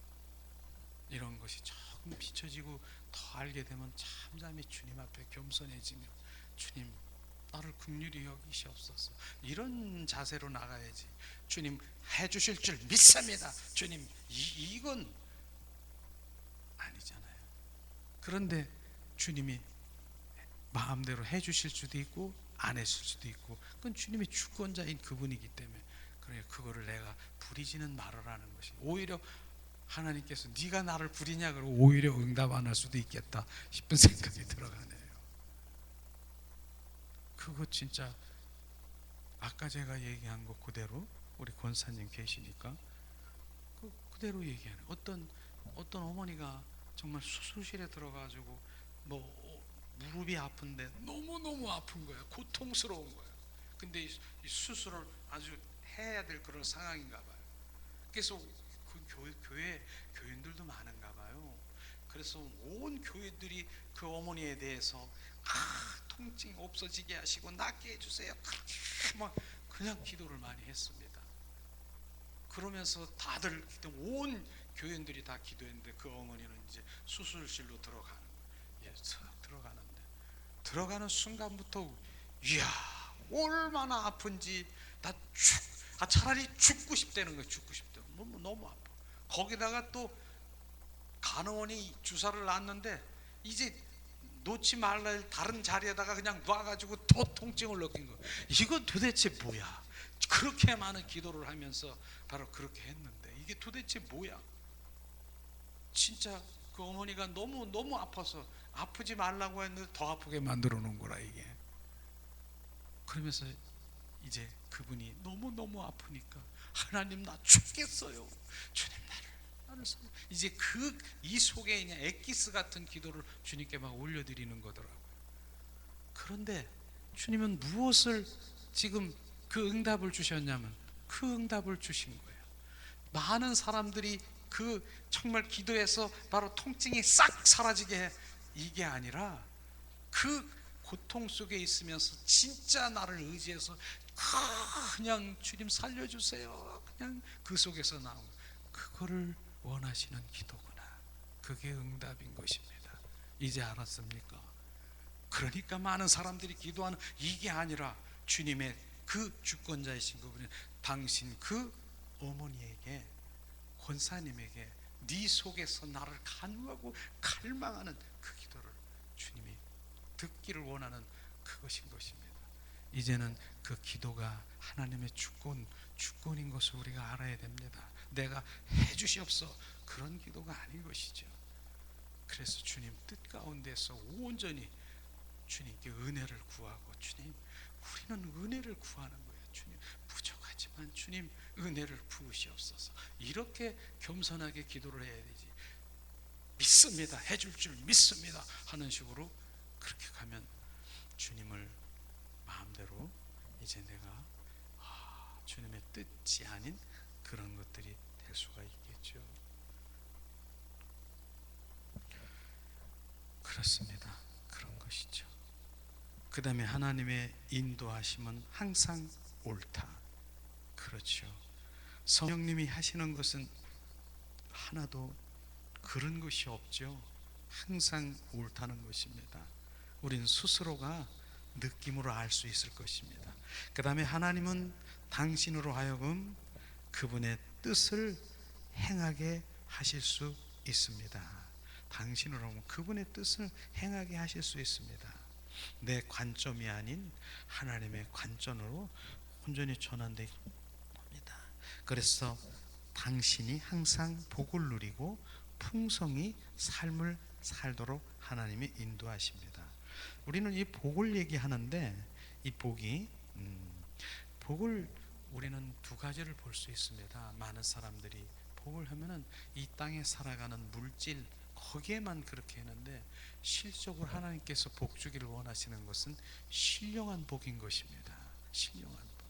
이런 것이 조금 비춰지고 더 알게 되면 잠잠히 주님 앞에 겸손해지며 주님 나를 긍휼히 여기시옵소서 이런 자세로 나가야지. 주님 해주실 줄 믿습니다. 주님 이건 아니잖아요. 그런데 주님이 마음대로 해주실 수도 있고 안 했을 수도 있고 그건 주님이 주권자인 그분이기 때문에 그래 그거를 내가 부리지는 말으라는 것이 오히려 하나님께서 네가 나를 부리냐 그러고 오히려 응답 안 할 수도 있겠다 싶은 생각이 들어가네요. 그거 진짜 아까 제가 얘기한 거 그대로 우리 권사님 계시니까 그대로 얘기하는 어떤 어머니가 정말 수술실에 들어가지고 뭐 무릎이 아픈데 너무너무 아픈 거예요. 고통스러운 거예요. 근데 이 수술을 아주 해야 될 그런 상황인가 봐요. 그래서 그 교인들도 많은가 봐요. 그래서 온 교회들이 그 어머니에 대해서 통증 없어지게 하시고 낫게 해주세요. 막 그냥 기도를 많이 했습니다. 그러면서 다들 온 교인들이 다 기도했는데 그 어머니는 이제 수술실로 들어가는 거예요. 들어가는 순간부터 이야 얼마나 아픈지 차라리 죽고 싶다는 거예요. 죽고 싶다. 너무 아파. 거기다가 또 간호원이 주사를 놨는데 이제 놓지 말라 다른 자리에다가 그냥 놔가지고 더 통증을 느낀 거예요. 이건 도대체 뭐야? 그렇게 많은 기도를 하면서 바로 그렇게 했는데 이게 도대체 뭐야? 진짜 그 어머니가 너무 아파서 아프지 말라고 했는데 더 아프게 만들어 놓은 거라 이게. 그러면서 이제 그분이 너무 아프니까 하나님 나 죽겠어요. 주님 이제 이 속에 그냥 엑기스 같은 기도를 주님께 막 올려드리는 거더라고요. 그런데 주님은 무엇을 지금 그 응답을 주셨냐면 그 응답을 주신 거예요. 많은 사람들이 그 정말 기도해서 바로 통증이 싹 사라지게 해. 이게 아니라 그 고통 속에 있으면서 진짜 나를 의지해서 그냥 주님 살려주세요, 그냥 그 속에서 나온 그거를 원하시는 기도구나. 그게 응답인 것입니다. 이제 알았습니까? 그러니까 많은 사람들이 기도하는 이게 아니라 주님의 그 주권자이신 그분이 당신 그 어머니에게, 권사님에게 네 속에서 나를 간구하고 갈망하는 그 기도를 주님이 듣기를 원하는 그것인 것입니다. 이제는 그 기도가 하나님의 주권인 것을 우리가 알아야 됩니다. 내가 해주시옵소 그런 기도가 아닌 것이죠. 그래서 주님 뜻 가운데서 온전히 주님께 은혜를 구하고, 주님 우리는 은혜를 구하는 거예요. 주님 부족하지만 주님 은혜를 부으시옵소서. 이렇게 겸손하게 기도를 해야 되지. 믿습니다, 해줄 줄 믿습니다 하는 식으로 그렇게 가면 주님을 마음대로 이제 내가 주님의 뜻이 아닌 그런 것들이 될 수가 있겠죠. 그렇습니다. 그런 것이죠. 그 다음에 하나님의 인도하심은 항상 옳다. 그렇죠. 성령님이 하시는 것은 하나도 그런 것이 없죠. 항상 옳다는 것입니다. 우린 스스로가 느낌으로 알 수 있을 것입니다. 그 다음에 하나님은 당신으로 하여금 그분의 뜻을 행하게 하실 수 있습니다. 당신으로 하면 그분의 뜻을 행하게 하실 수 있습니다. 내 관점이 아닌 하나님의 관점으로 온전히 전환되게 합니다. 그래서 당신이 항상 복을 누리고 풍성히 삶을 살도록 하나님이 인도하십니다. 우리는 이 복을 얘기하는데 이 복을 우리는 두 가지를 볼 수 있습니다. 많은 사람들이 복을 하면은 이 땅에 살아가는 물질 거기에만 그렇게 했는데, 실적으로 하나님께서 복 주기를 원하시는 것은 신령한 복인 것입니다. 신령한 복.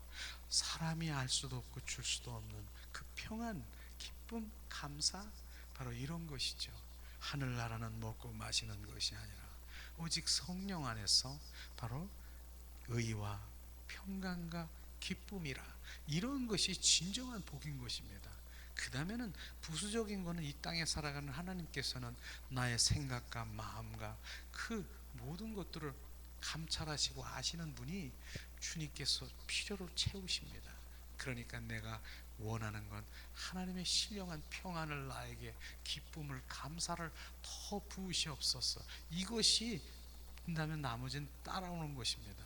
사람이 알 수도 없고 줄 수도 없는 그 평안, 기쁨, 감사, 바로 이런 것이죠. 하늘나라는 먹고 마시는 것이 아니라 오직 성령 안에서 바로 의와 평강과 기쁨이라, 이런 것이 진정한 복인 것입니다. 그 다음에는 부수적인 거는 이 땅에 살아가는 하나님께서는 나의 생각과 마음과 그 모든 것들을 감찰하시고 아시는 분이 주님께서 필요로 채우십니다. 그러니까 내가 원하는 건 하나님의 신령한 평안을, 나에게 기쁨을, 감사를 더 부으시옵소서. 이것이 된다면 나머지는 따라오는 것입니다.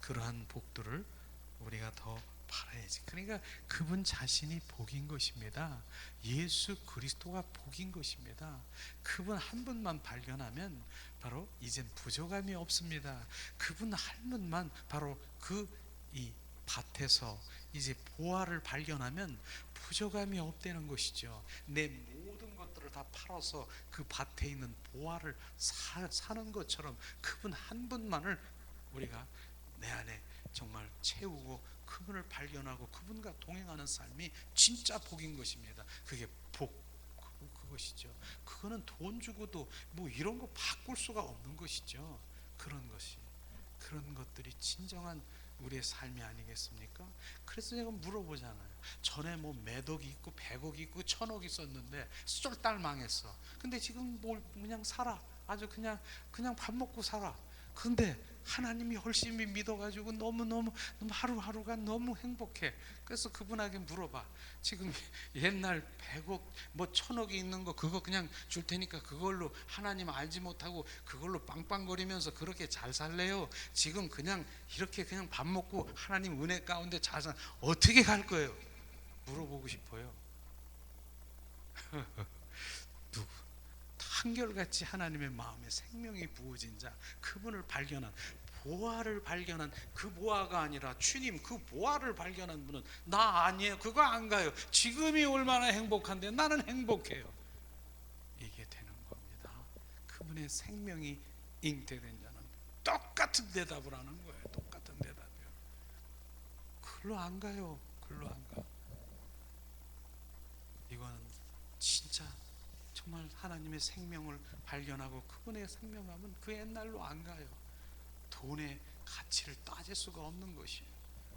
그러한 복들을 우리가 더 바라야지. 그러니까 그분 자신이 복인 것입니다. 예수 그리스도가 복인 것입니다. 그분 한 분만 발견하면 바로 이젠 부족함이 없습니다. 그분 한 분만 바로 이 밭에서 이제 보화를 발견하면 부족함이 없다는 것이죠. 내 모든 것들을 다 팔아서 그 밭에 있는 보화를 사는 것처럼 그분 한 분만을 우리가 내 안에 정말 채우고 그분을 발견하고 그분과 동행하는 삶이 진짜 복인 것입니다. 그게 그것이죠. 그거는 돈 주고도 뭐 이런 거 바꿀 수가 없는 것이죠. 그런 것들이 진정한 우리의 삶이 아니겠습니까? 그래서 제가 물어보잖아요. 전에 뭐 몇억이 있고 100억이 있고 1000억이 있었는데 쏠달 망했어. 근데 지금 뭘 그냥 살아. 아주 그냥 밥 먹고 살아. 근데 하나님이 열심히 믿어가지고 너무 하루하루가 너무 행복해. 그래서 그분에게 물어봐. 지금 옛날 100억 뭐 1000억이 있는 거 그거 그냥 줄 테니까 그걸로 하나님 알지 못하고 그걸로 빵빵거리면서 그렇게 잘 살래요? 지금 그냥 이렇게 그냥 밥 먹고 하나님 은혜 가운데 잘 살 어떻게 갈 거예요? 물어보고 싶어요. 누구? 한결같이 하나님의 마음에 생명이 부어진 자, 그분을 발견한 보화를 발견한 그 보화가 아니라 주님, 그 보화를 발견한 분은 나 아니에요. 그거 안 가요. 지금이 얼마나 행복한데 나는 행복해요. 이게 되는 겁니다. 그분의 생명이 잉태된 자는 똑같은 대답을 하는 거예요. 똑같은 대답이요. 글로 안 가요. 글로 안 가. 이거는 진짜 정말 하나님의 생명을 발견하고 그분의 생명하면 그 옛날로 안 가요. 돈의 가치를 따질 수가 없는 것이에요.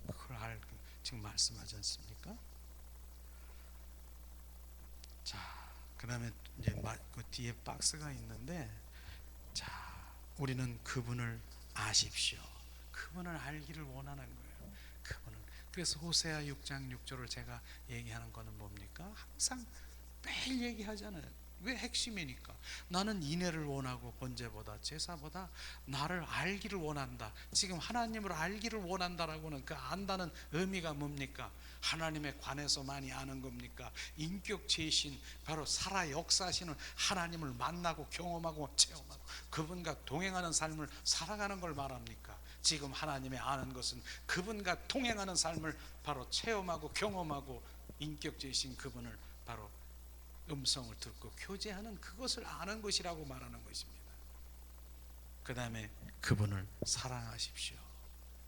그걸 알고 지금 말씀하지 않습니까? 자, 그 다음에 이제 그 뒤에 박스가 있는데, 자, 우리는 그분을 아십시오. 그분을 알기를 원하는 거예요. 그분은. 그래서 호세아 6장 6절을 제가 얘기하는 거는 뭡니까? 항상 매일 얘기하잖아요. 왜? 핵심이니까. 나는 인애를 원하고 번제보다 제사보다 나를 알기를 원한다. 지금 하나님을 알기를 원한다라고는 그 안다는 의미가 뭡니까? 하나님에 관해서 많이 아는 겁니까? 인격체이신 바로 살아 역사하시는 하나님을 만나고 경험하고 체험하고 그분과 동행하는 삶을 살아가는 걸 말합니까? 지금 하나님의 아는 것은 그분과 동행하는 삶을 바로 체험하고 경험하고 인격체이신 그분을 바로 음성을 듣고 교제하는 그것을 아는 것이라고 말하는 것입니다. 그 다음에 그분을 사랑하십시오.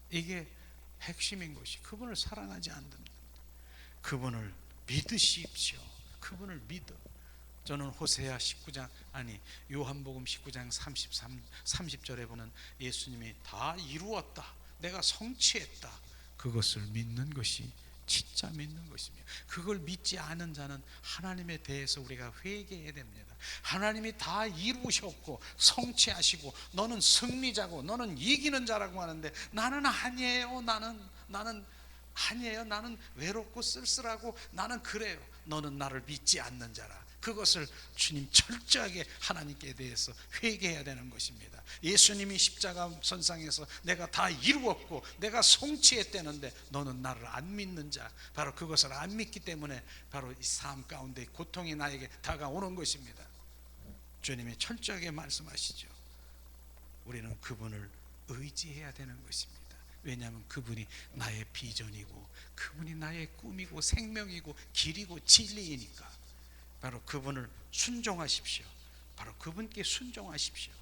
이게 핵심인 것이, 그분을 사랑하지 않는다. 그분을 믿으십시오. 그분을 믿어. 저는 호세아 19장 요한복음 19장 30절에 보는 예수님이 다 이루었다, 내가 성취했다, 그것을 믿는 것이 진짜 믿는 것입니다. 그걸 믿지 않은 자는 하나님에 대해서 우리가 회개해야 됩니다. 하나님이 다 이루셨고 성취하시고 너는 승리자고 너는 이기는 자라고 하는데 나는 아니에요. 나는 아니에요. 나는 외롭고 쓸쓸하고 나는 그래요. 너는 나를 믿지 않는 자라. 그것을 주님 철저하게 하나님께 대해서 회개해야 되는 것입니다. 예수님이 십자가 선상에서 내가 다 이루었고 내가 성취했다는데 너는 나를 안 믿는 자, 바로 그것을 안 믿기 때문에 바로 이 삶 가운데 고통이 나에게 다가오는 것입니다. 주님이 철저하게 말씀하시죠. 우리는 그분을 의지해야 되는 것입니다. 왜냐하면 그분이 나의 비전이고 그분이 나의 꿈이고 생명이고 길이고 진리이니까. 바로 그분을 순종하십시오. 바로 그분께 순종하십시오.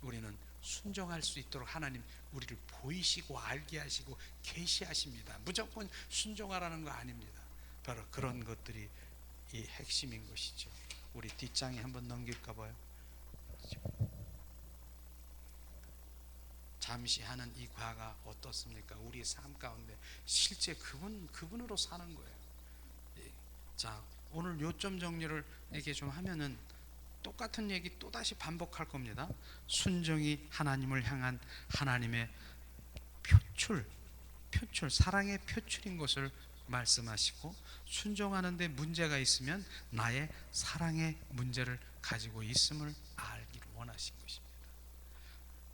우리는 순종할 수 있도록 하나님 우리를 보이시고 알게 하시고 계시하십니다. 무조건 순종하라는 거 아닙니다. 바로 그런 것들이 이 핵심인 것이죠. 우리 뒷장에 한번 넘길까 봐요. 잠시 하는 이 과가 어떻습니까? 우리의 삶 가운데 실제 그분으로 사는 거예요. 자, 오늘 요점 정리를 이렇게 좀 하면은 똑같은 얘기 또다시 반복할 겁니다. 순종이 하나님을 향한 하나님의 표출, 사랑의 표출인 것을 말씀하시고, 순종하는데 문제가 있으면 나의 사랑의 문제를 가지고 있음을 알기를 원하신 것입니다.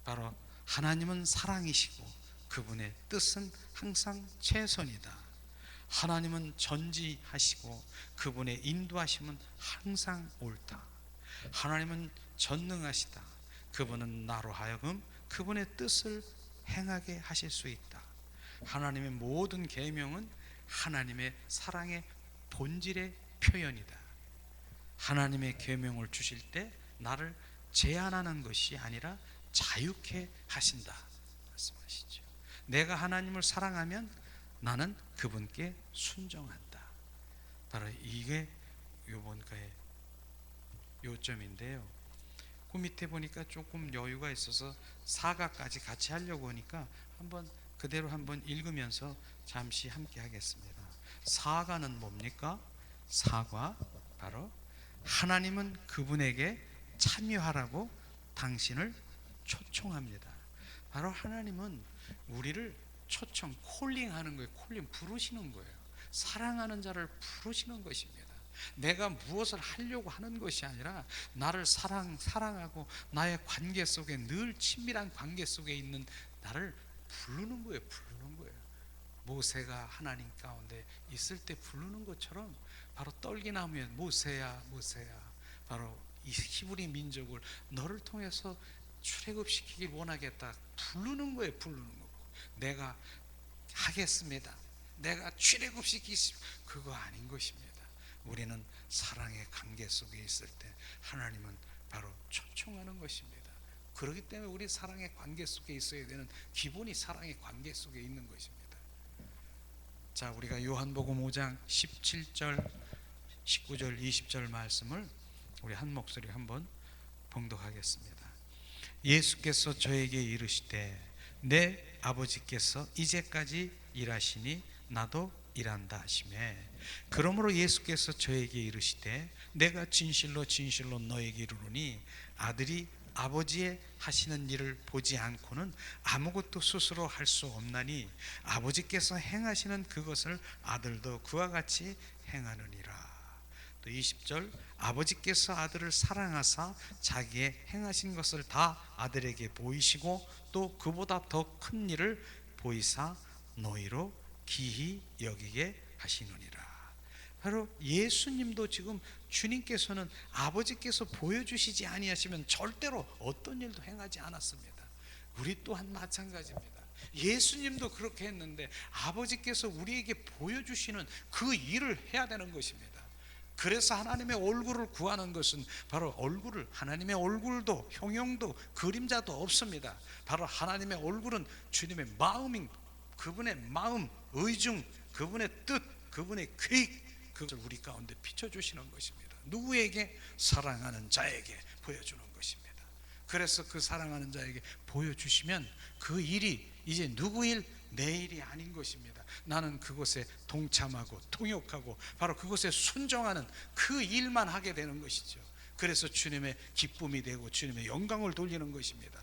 바로 하나님은 사랑이시고 그분의 뜻은 항상 최선이다. 하나님은 전지하시고 그분의 인도하심은 항상 옳다. 하나님은 전능하시다. 그분은 나로 하여금 그분의 뜻을 행하게 하실 수 있다. 하나님의 모든 계명은 하나님의 사랑의 본질의 표현이다. 하나님의 계명을 주실 때 나를 제한하는 것이 아니라 자유케 하신다 말씀하시죠. 내가 하나님을 사랑하면 나는 그분께 순종한다. 바로 이게 요번가의 요점인데요. 그 밑에 보니까 조금 여유가 있어서 사과까지 같이 하려고 하니까 그대로 한번 읽으면서 잠시 함께 하겠습니다. 사과는 뭡니까? 사과, 바로 하나님은 그분에게 참여하라고 당신을 초청합니다. 바로 하나님은 우리를 콜링하는 거예요. 부르시는 거예요. 사랑하는 자를 부르시는 것입니다. 내가 무엇을 하려고 하는 것이 아니라 나를 사랑하고 나의 관계 속에 늘 친밀한 관계 속에 있는 나를 부르는 거예요. 모세가 하나님 가운데 있을 때 부르는 것처럼 바로 떨기나무에 모세야, 모세야, 바로 이 히브리 민족을 너를 통해서 출애굽시키길 원하겠다 부르는 거예요. 부르는 거고 내가 하겠습니다, 내가 출애굽시키겠습니다, 그거 아닌 것입니다. 우리는 사랑의 관계 속에 있을 때 하나님은 바로 초청하는 것입니다. 그렇기 때문에 우리 사랑의 관계 속에 있어야 되는 기본이 사랑의 관계 속에 있는 것입니다. 자, 우리가 요한복음 5장 17절, 19절, 20절 말씀을 우리 한 목소리 한번 봉독하겠습니다. 예수께서 저에게 이르시되 내 아버지께서 이제까지 일하시니 나도 일한다 하시매, 그러므로 예수께서 저에게 이르시되 내가 진실로 진실로 너에게 이르노니 아들이 아버지의 하시는 일을 보지 않고는 아무것도 스스로 할 수 없나니 아버지께서 행하시는 그것을 아들도 그와 같이 행하느니라. 또 20절, 아버지께서 아들을 사랑하사 자기의 행하신 것을 다 아들에게 보이시고 또 그보다 더 큰 일을 보이사 너희로 기히 여기게 하시느니라. 바로 예수님도 지금 주님께서는 아버지께서 보여주시지 아니하시면 절대로 어떤 일도 행하지 않았습니다. 우리 또한 마찬가지입니다. 예수님도 그렇게 했는데 아버지께서 우리에게 보여주시는 그 일을 해야 되는 것입니다. 그래서 하나님의 얼굴을 구하는 것은 바로 얼굴을, 하나님의 얼굴도 형용도 그림자도 없습니다. 바로 하나님의 얼굴은 주님의 마음인, 그분의 마음, 의중, 그분의 뜻, 그분의 계획, 그것을 우리 가운데 비춰주시는 것입니다. 누구에게? 사랑하는 자에게 보여주는 것입니다. 그래서 그 사랑하는 자에게 보여주시면 그 일이 이제 누구 일? 내 일이 아닌 것입니다. 나는 그곳에 동참하고 통역하고 바로 그곳에 순종하는 그 일만 하게 되는 것이죠. 그래서 주님의 기쁨이 되고 주님의 영광을 돌리는 것입니다.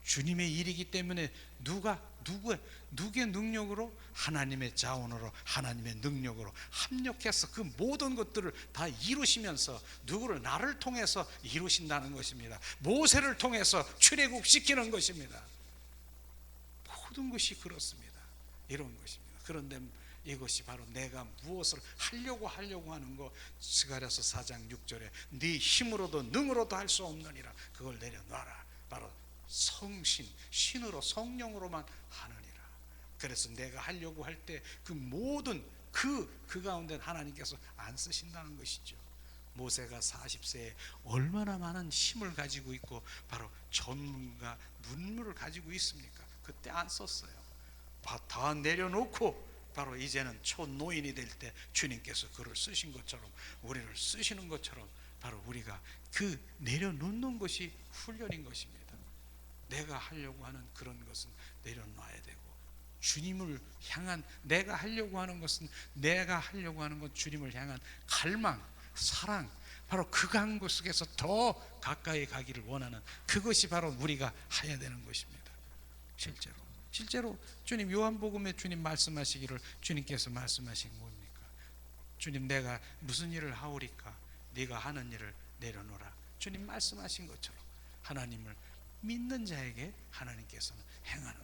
주님의 일이기 때문에 누구의 능력으로? 하나님의 자원으로, 하나님의 능력으로 합력해서 그 모든 것들을 다 이루시면서 누구를? 나를 통해서 이루신다는 것입니다. 모세를 통해서 출애굽시키는 것입니다. 모든 것이 그렇습니다. 이런 것입니다. 그런데 이것이 바로 내가 무엇을 하려고 하는 거, 스가랴서 4장 6절에 네 힘으로도 능으로도 할 수 없느니라, 그걸 내려놔라. 바로 성신, 신으로 성령으로만 하느니라. 그래서 내가 하려고 할 때 그 모든 그 가운데 하나님께서 안 쓰신다는 것이죠. 모세가 40세에 얼마나 많은 힘을 가지고 있고 바로 전문가 문물을 가지고 있습니까? 그때 안 썼어요. 다 내려놓고 바로 이제는 초노인이 될 때 주님께서 그를 쓰신 것처럼 우리를 쓰시는 것처럼 바로 우리가 그 내려놓는 것이 훈련인 것입니다. 내가 하려고 하는 그런 것은 내려놔야 되고, 주님을 향한 내가 하려고 하는 것은, 내가 하려고 하는 건 주님을 향한 갈망, 사랑, 바로 그 강구 속에서 더 가까이 가기를 원하는 그것이 바로 우리가 해야 되는 것입니다. 실제로 주님, 요한복음에 주님 말씀하시기를, 주님께서 말씀하신 뭡니까? 주님, 내가 무슨 일을 하오리까? 네가 하는 일을 내려놓으라. 주님 말씀하신 것처럼 하나님을 믿는 자에게 하나님께서는 행하는,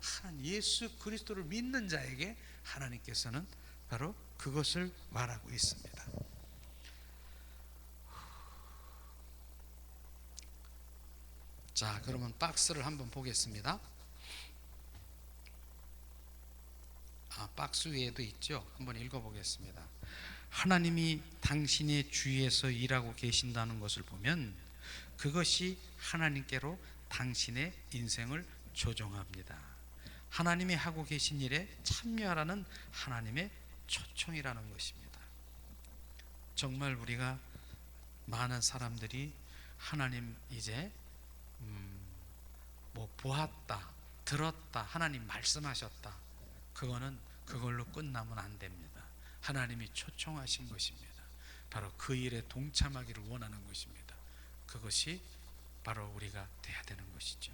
하나님 예수 그리스도를 믿는 자에게 하나님께서는 바로 그것을 말하고 있습니다. 자, 그러면 박스를 한번 보겠습니다. 박스 위에도 있죠. 한번 읽어보겠습니다. 하나님이 당신의 주위에서 일하고 계신다는 것을 보면 그것이 하나님께로 당신의 인생을 조종합니다. 하나님이 하고 계신 일에 참여하라는 하나님의 초청이라는 것입니다. 정말 우리가 많은 사람들이 하나님 이제 보았다, 들었다, 하나님 말씀하셨다, 그걸로 끝나면 안 됩니다. 하나님이 초청하신 것입니다. 바로 그 일에 동참하기를 원하는 것입니다. 그것이 바로 우리가 돼야 되는 것이죠.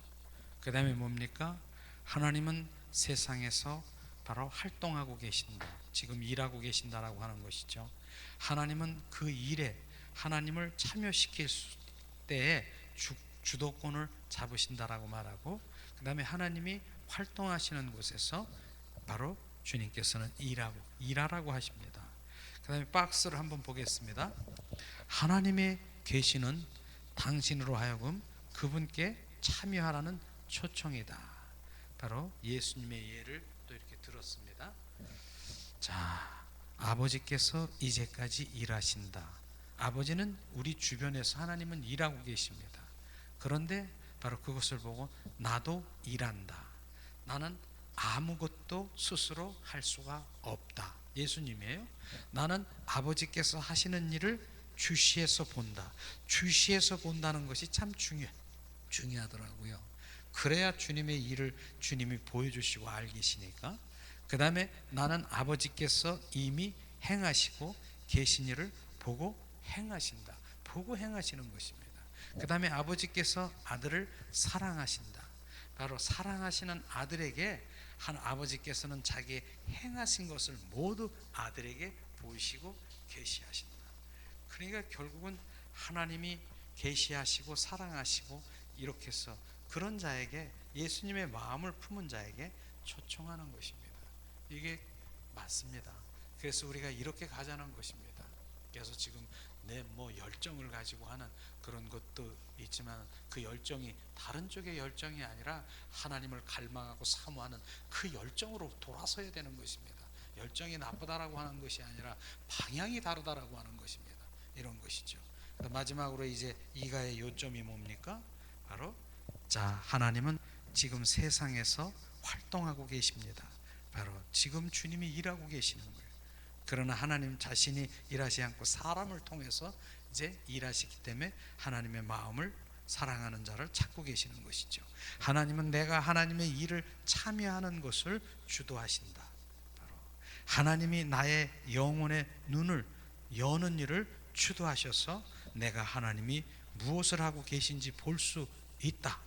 그 다음에 뭡니까? 하나님은 세상에서 바로 활동하고 계신다, 지금 일하고 계신다라고 하는 것이죠. 하나님은 그 일에 하나님을 참여시킬 때에 주도권을 잡으신다라고 말하고, 그 다음에 하나님이 활동하시는 곳에서 바로 주님께서는 일하라고 하십니다. 그 다음에 박스를 한번 보겠습니다. 하나님의 계시는 당신으로 하여금 그분께 참여하라는 초청이다. 바로 예수님의 예를 또 이렇게 들었습니다. 자, 아버지께서 이제까지 일하신다. 아버지는 우리 주변에서 하나님은 일하고 계십니다. 그런데 바로 그것을 보고 나도 일한다. 나는 아무것도 스스로 할 수가 없다. 예수님이에요. 나는 아버지께서 하시는 일을 주시해서 본다. 주시해서 본다는 것이 참 중요하더라고요. 그래야 주님의 일을 주님이 보여주시고 알계시니까. 그 다음에 나는 아버지께서 이미 행하시고 계신 일을 보고 행하신다. 보고 행하시는 것입니다. 그 다음에 아버지께서 아들을 사랑하신다. 바로 사랑하시는 아들에게 한 아버지께서는 자기 행하신 것을 모두 아들에게 보이시고 계시하신다. 그러니까 결국은 하나님이 계시하시고 사랑하시고 이렇게 해서 그런 자에게, 예수님의 마음을 품은 자에게 초청하는 것입니다. 이게 맞습니다. 그래서 우리가 이렇게 가자는 것입니다. 그래서 지금 내 열정을 가지고 하는 그런 것도 있지만 그 열정이 다른 쪽의 열정이 아니라 하나님을 갈망하고 사모하는 그 열정으로 돌아서야 되는 것입니다. 열정이 나쁘다라고 하는 것이 아니라 방향이 다르다라고 하는 것입니다. 이런 것이죠. 마지막으로 이제 이가의 요점이 뭡니까? 바로 자, 하나님은 지금 세상에서 활동하고 계십니다. 바로 지금 주님이 일하고 계시는 거예요. 그러나 하나님 자신이 일하지 않고 사람을 통해서 이제 일하시기 때문에 하나님의 마음을 사랑하는 자를 찾고 계시는 것이죠. 하나님은 내가 하나님의 일을 참여하는 것을 주도하신다. 바로 하나님이 나의 영혼의 눈을 여는 일을 주도하셔서 내가 하나님이 무엇을 하고 계신지 볼 수 있다.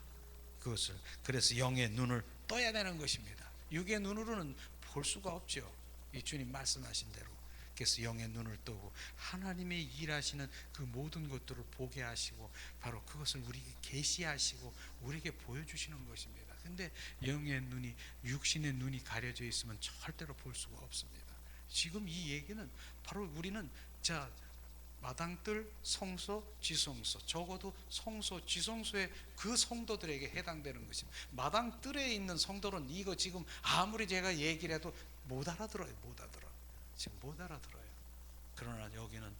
그것을, 그래서 영의 눈을 떠야 되는 것입니다. 육의 눈으로는 볼 수가 없죠. 이 주님 말씀하신 대로. 그래서 영의 눈을 뜨고 하나님의 일하시는 그 모든 것들을 보게 하시고 바로 그것을 우리에게 계시하시고 우리에게 보여주시는 것입니다. 근데 영의 눈이, 육신의 눈이 가려져 있으면 절대로 볼 수가 없습니다. 지금 이 얘기는 바로 우리는 자, 마당뜰, 성소, 지성소, 적어도 성소, 지성소의 그 성도들에게 해당되는 것입니다. 마당뜰에 있는 성도는 이거 지금 아무리 제가 얘기를 해도 못 알아들어요. 지금 못 알아들어요. 그러나 여기는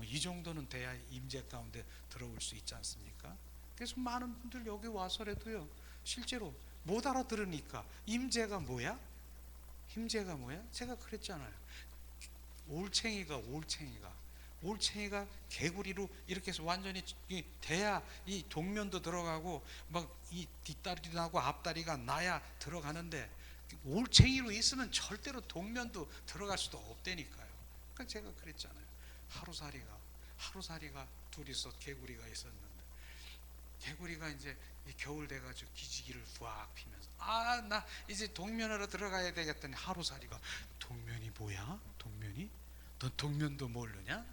이 정도는 돼야 임재 가운데 들어올 수 있지 않습니까? 그래서 많은 분들 여기 와서라도요, 실제로 못 알아들으니까 임재가 뭐야? 임재가 뭐야? 제가 그랬잖아요. 올챙이가 개구리로 이렇게 해서 완전히 돼야 이 동면도 들어가고 막 이 뒷다리도 나고 앞다리가 나야 들어가는데 올챙이로 있으면 절대로 동면도 들어갈 수도 없다니까요. 그러니까 제가 그랬잖아요. 하루살이가 둘이서 개구리가 있었는데 개구리가 이제 겨울 돼가지고 기지개를 쫙 피면서 나 이제 동면으로 들어가야 되겠더니 하루살이가 동면이 뭐야? 동면이? 너 동면도 모르냐?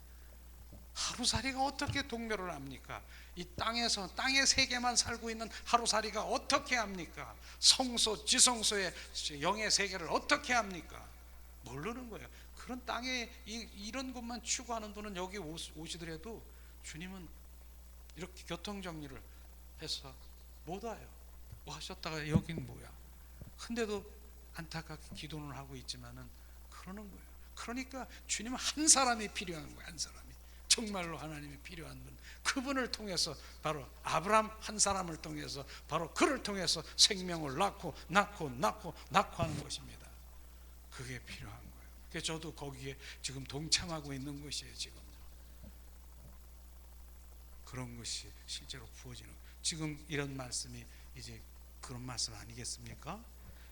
하루살이가 어떻게 동면을 합니까? 이 땅의 세계만 살고 있는 하루살이가 어떻게 합니까? 성소, 지성소의 영의 세계를 어떻게 합니까? 모르는 거예요. 그런 땅에 이런 것만 추구하는 분은 여기 오시더라도 주님은 이렇게 교통정리를 해서 못 와요. 뭐 하셨다가 여긴 뭐야? 근데도 안타깝게 기도는 하고 있지만은 그러는 거예요. 그러니까 주님은 한 사람이 필요한 거예요. 한 사람이 정말로 하나님이 필요한 분, 그분을 통해서 바로 아브라함 한 사람을 통해서 바로 그를 통해서 생명을 낳고 하는 것입니다. 그게 필요한 거예요. 그래서 저도 거기에 지금 동참하고 있는 것이에요. 지금 그런 것이 실제로 부어지는 거예요. 지금 이런 말씀이 이제 그런 말씀 아니겠습니까?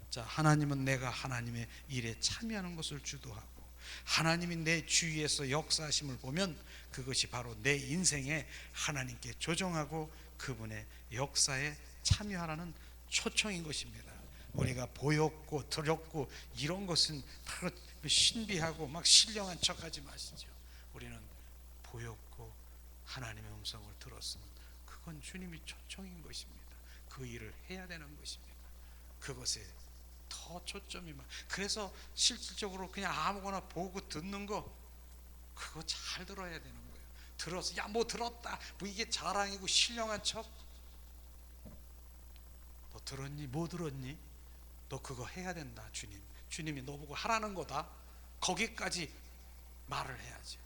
자, 하나님은 내가 하나님의 일에 참여하는 것을 주도하고 하나님이 내 주위에서 역사하심을 보면 그것이 바로 내 인생에 하나님께 조정하고 그분의 역사에 참여하라는 초청인 것입니다. 우리가 보였고 들었고 이런 것은 바로 신비하고 막 신령한 척하지 마시죠. 우리는 보였고 하나님의 음성을 들었으면 그건 주님이 초청인 것입니다. 그 일을 해야 되는 것입니다. 그것에 더 초점이 막. 그래서 실질적으로 그냥 아무거나 보고 듣는 거 그거 잘 들어야 되는 거예요. 들어서 야 뭐 들었다 뭐 이게 자랑이고 신령한 척 들었니? 뭐 들었니? 너 그거 해야 된다. 주님이 너보고 하라는 거다. 거기까지 말을 해야지.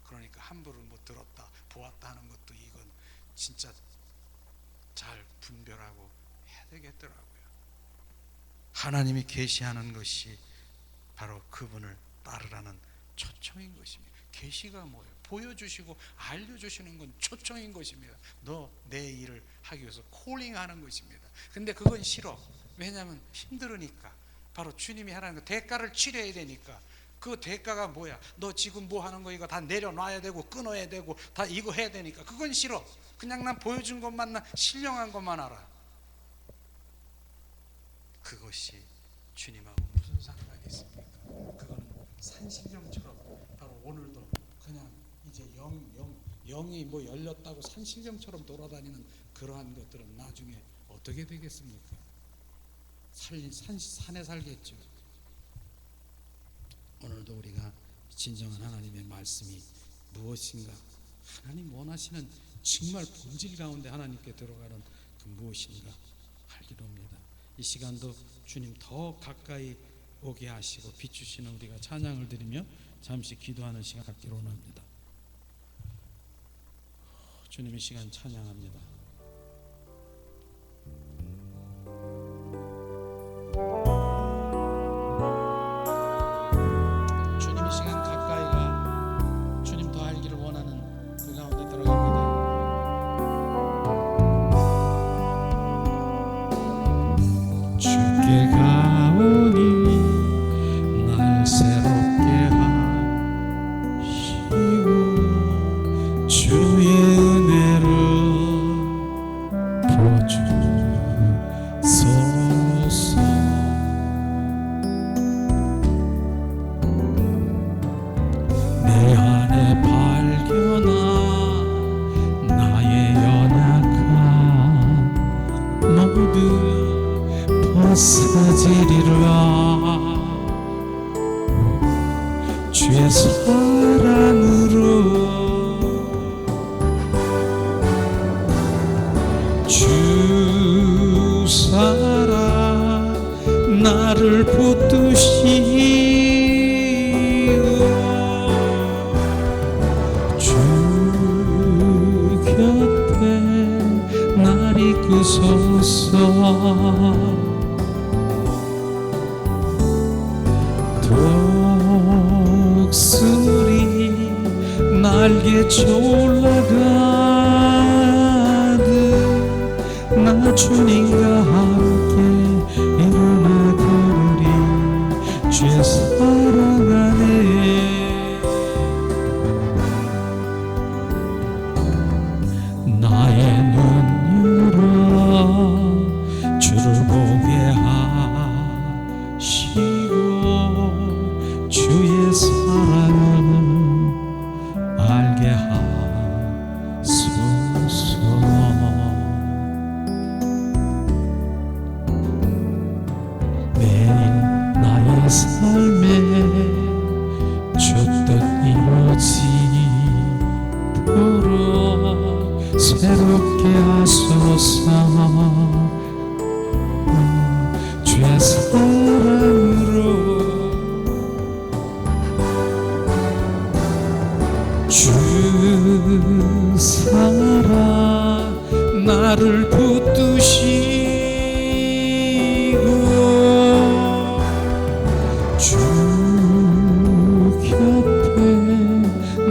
그러니까 함부로 뭐 들었다 보았다 하는 것도 이건 진짜 잘 분별하고 해야 되겠더라고요. 하나님이 계시하는 것이 바로 그분을 따르라는 초청인 것입니다. 계시가 뭐예요? 보여주시고 알려주시는 건 초청인 것입니다. 너 내 일을 하기 위해서 콜링하는 것입니다. 근데 그건 싫어. 왜냐하면 힘들으니까. 바로 주님이 하라는 거 대가를 치러야 되니까. 그 대가가 뭐야? 너 지금 뭐 하는 거 이거 다 내려놔야 되고 끊어야 되고 다 이거 해야 되니까 그건 싫어. 그냥 난 보여준 것만, 난 신령한 것만 알아. 그것이 주님하고 무슨 상관이 있습니까? 그거는 산신령처럼 바로 오늘도 그냥 이제 영이 뭐 열렸다고 산신령처럼 돌아다니는 그러한 것들은 나중에 어떻게 되겠습니까? 산에 살겠죠. 오늘도 우리가 진정한 하나님의 말씀이 무엇인가, 하나님 원하시는 정말 본질 가운데 하나님께 들어가는 그 무엇인가 알기로 합니다. 이 시간도 주님 더 가까이 오게 하시고 비추시는 우리가 찬양을 드리며 잠시 기도하는 시간 갖기로 원합니다. 주님의 시간 찬양합니다. 주님 이 시간 가까이 가 주님 더 알기를 원하는 그 가운데 들어갑니다. 주께 가오니 날 새롭게 하시고 주의 은혜를 부어주소서. 내 안에 발견한 나의 연약함 모두 벗어지리라. 주의 사랑으로 주 사랑 나를 붙드시고 주 곁에 날 이끄소서. 독수리 날개쳐 올라가듯 나 주님과 함께 일어나 걸으리. 주의 사랑 안에 나의 눈 열어 주를 보게 하시고 주의 사랑을 알게 하소서. 매일 나의 삶에 주 뜻 이루어지도록 새롭게 하소서. 주의 사랑으로 주 사랑 나를 붙드시고 주 곁에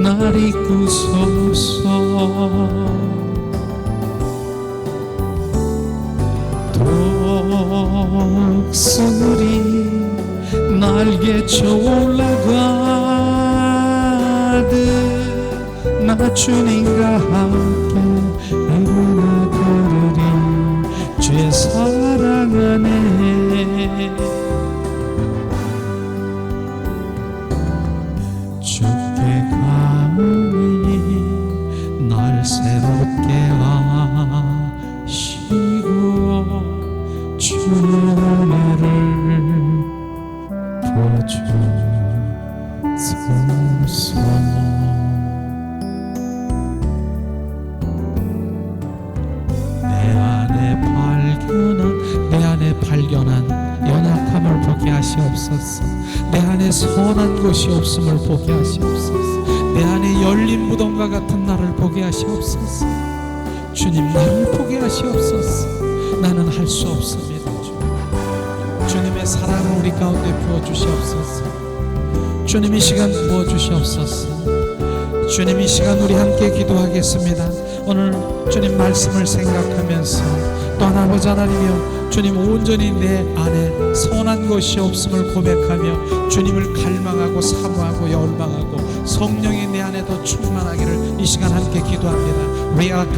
날 이끄소서. 독수리 날개쳐 올라가듯 나 주님과 함께 일어나 걸으리. 주의 사랑 안에 주께 가오니 날 새롭게 하시고 주의 은혜를 부어주소서. 내 안에 발견한 하시옵소서. 내 안에 선한 것이 없음을 보게 하시옵소서. 내 안에 열린 무덤과 같은 나를 보게 하시옵소서. 주님, 나를 보게 하시옵소서. 나는 할 수 없습니다. 주님의 사랑을 우리 가운데 부어주시옵소서. 주님, 이 시간 부어주시옵소서. 주님, 이 시간 우리 함께 기도하겠습니다. 오늘 주님 말씀을 생각하면서 또 아버지 하나님이여, 주님 온전히 내 안에 선한 것이 없음을 고백하며 주님을 갈망하고 사모하고 열망하고 성령이 내 안에 더 충만하기를 이 시간 함께 기도합니다. We are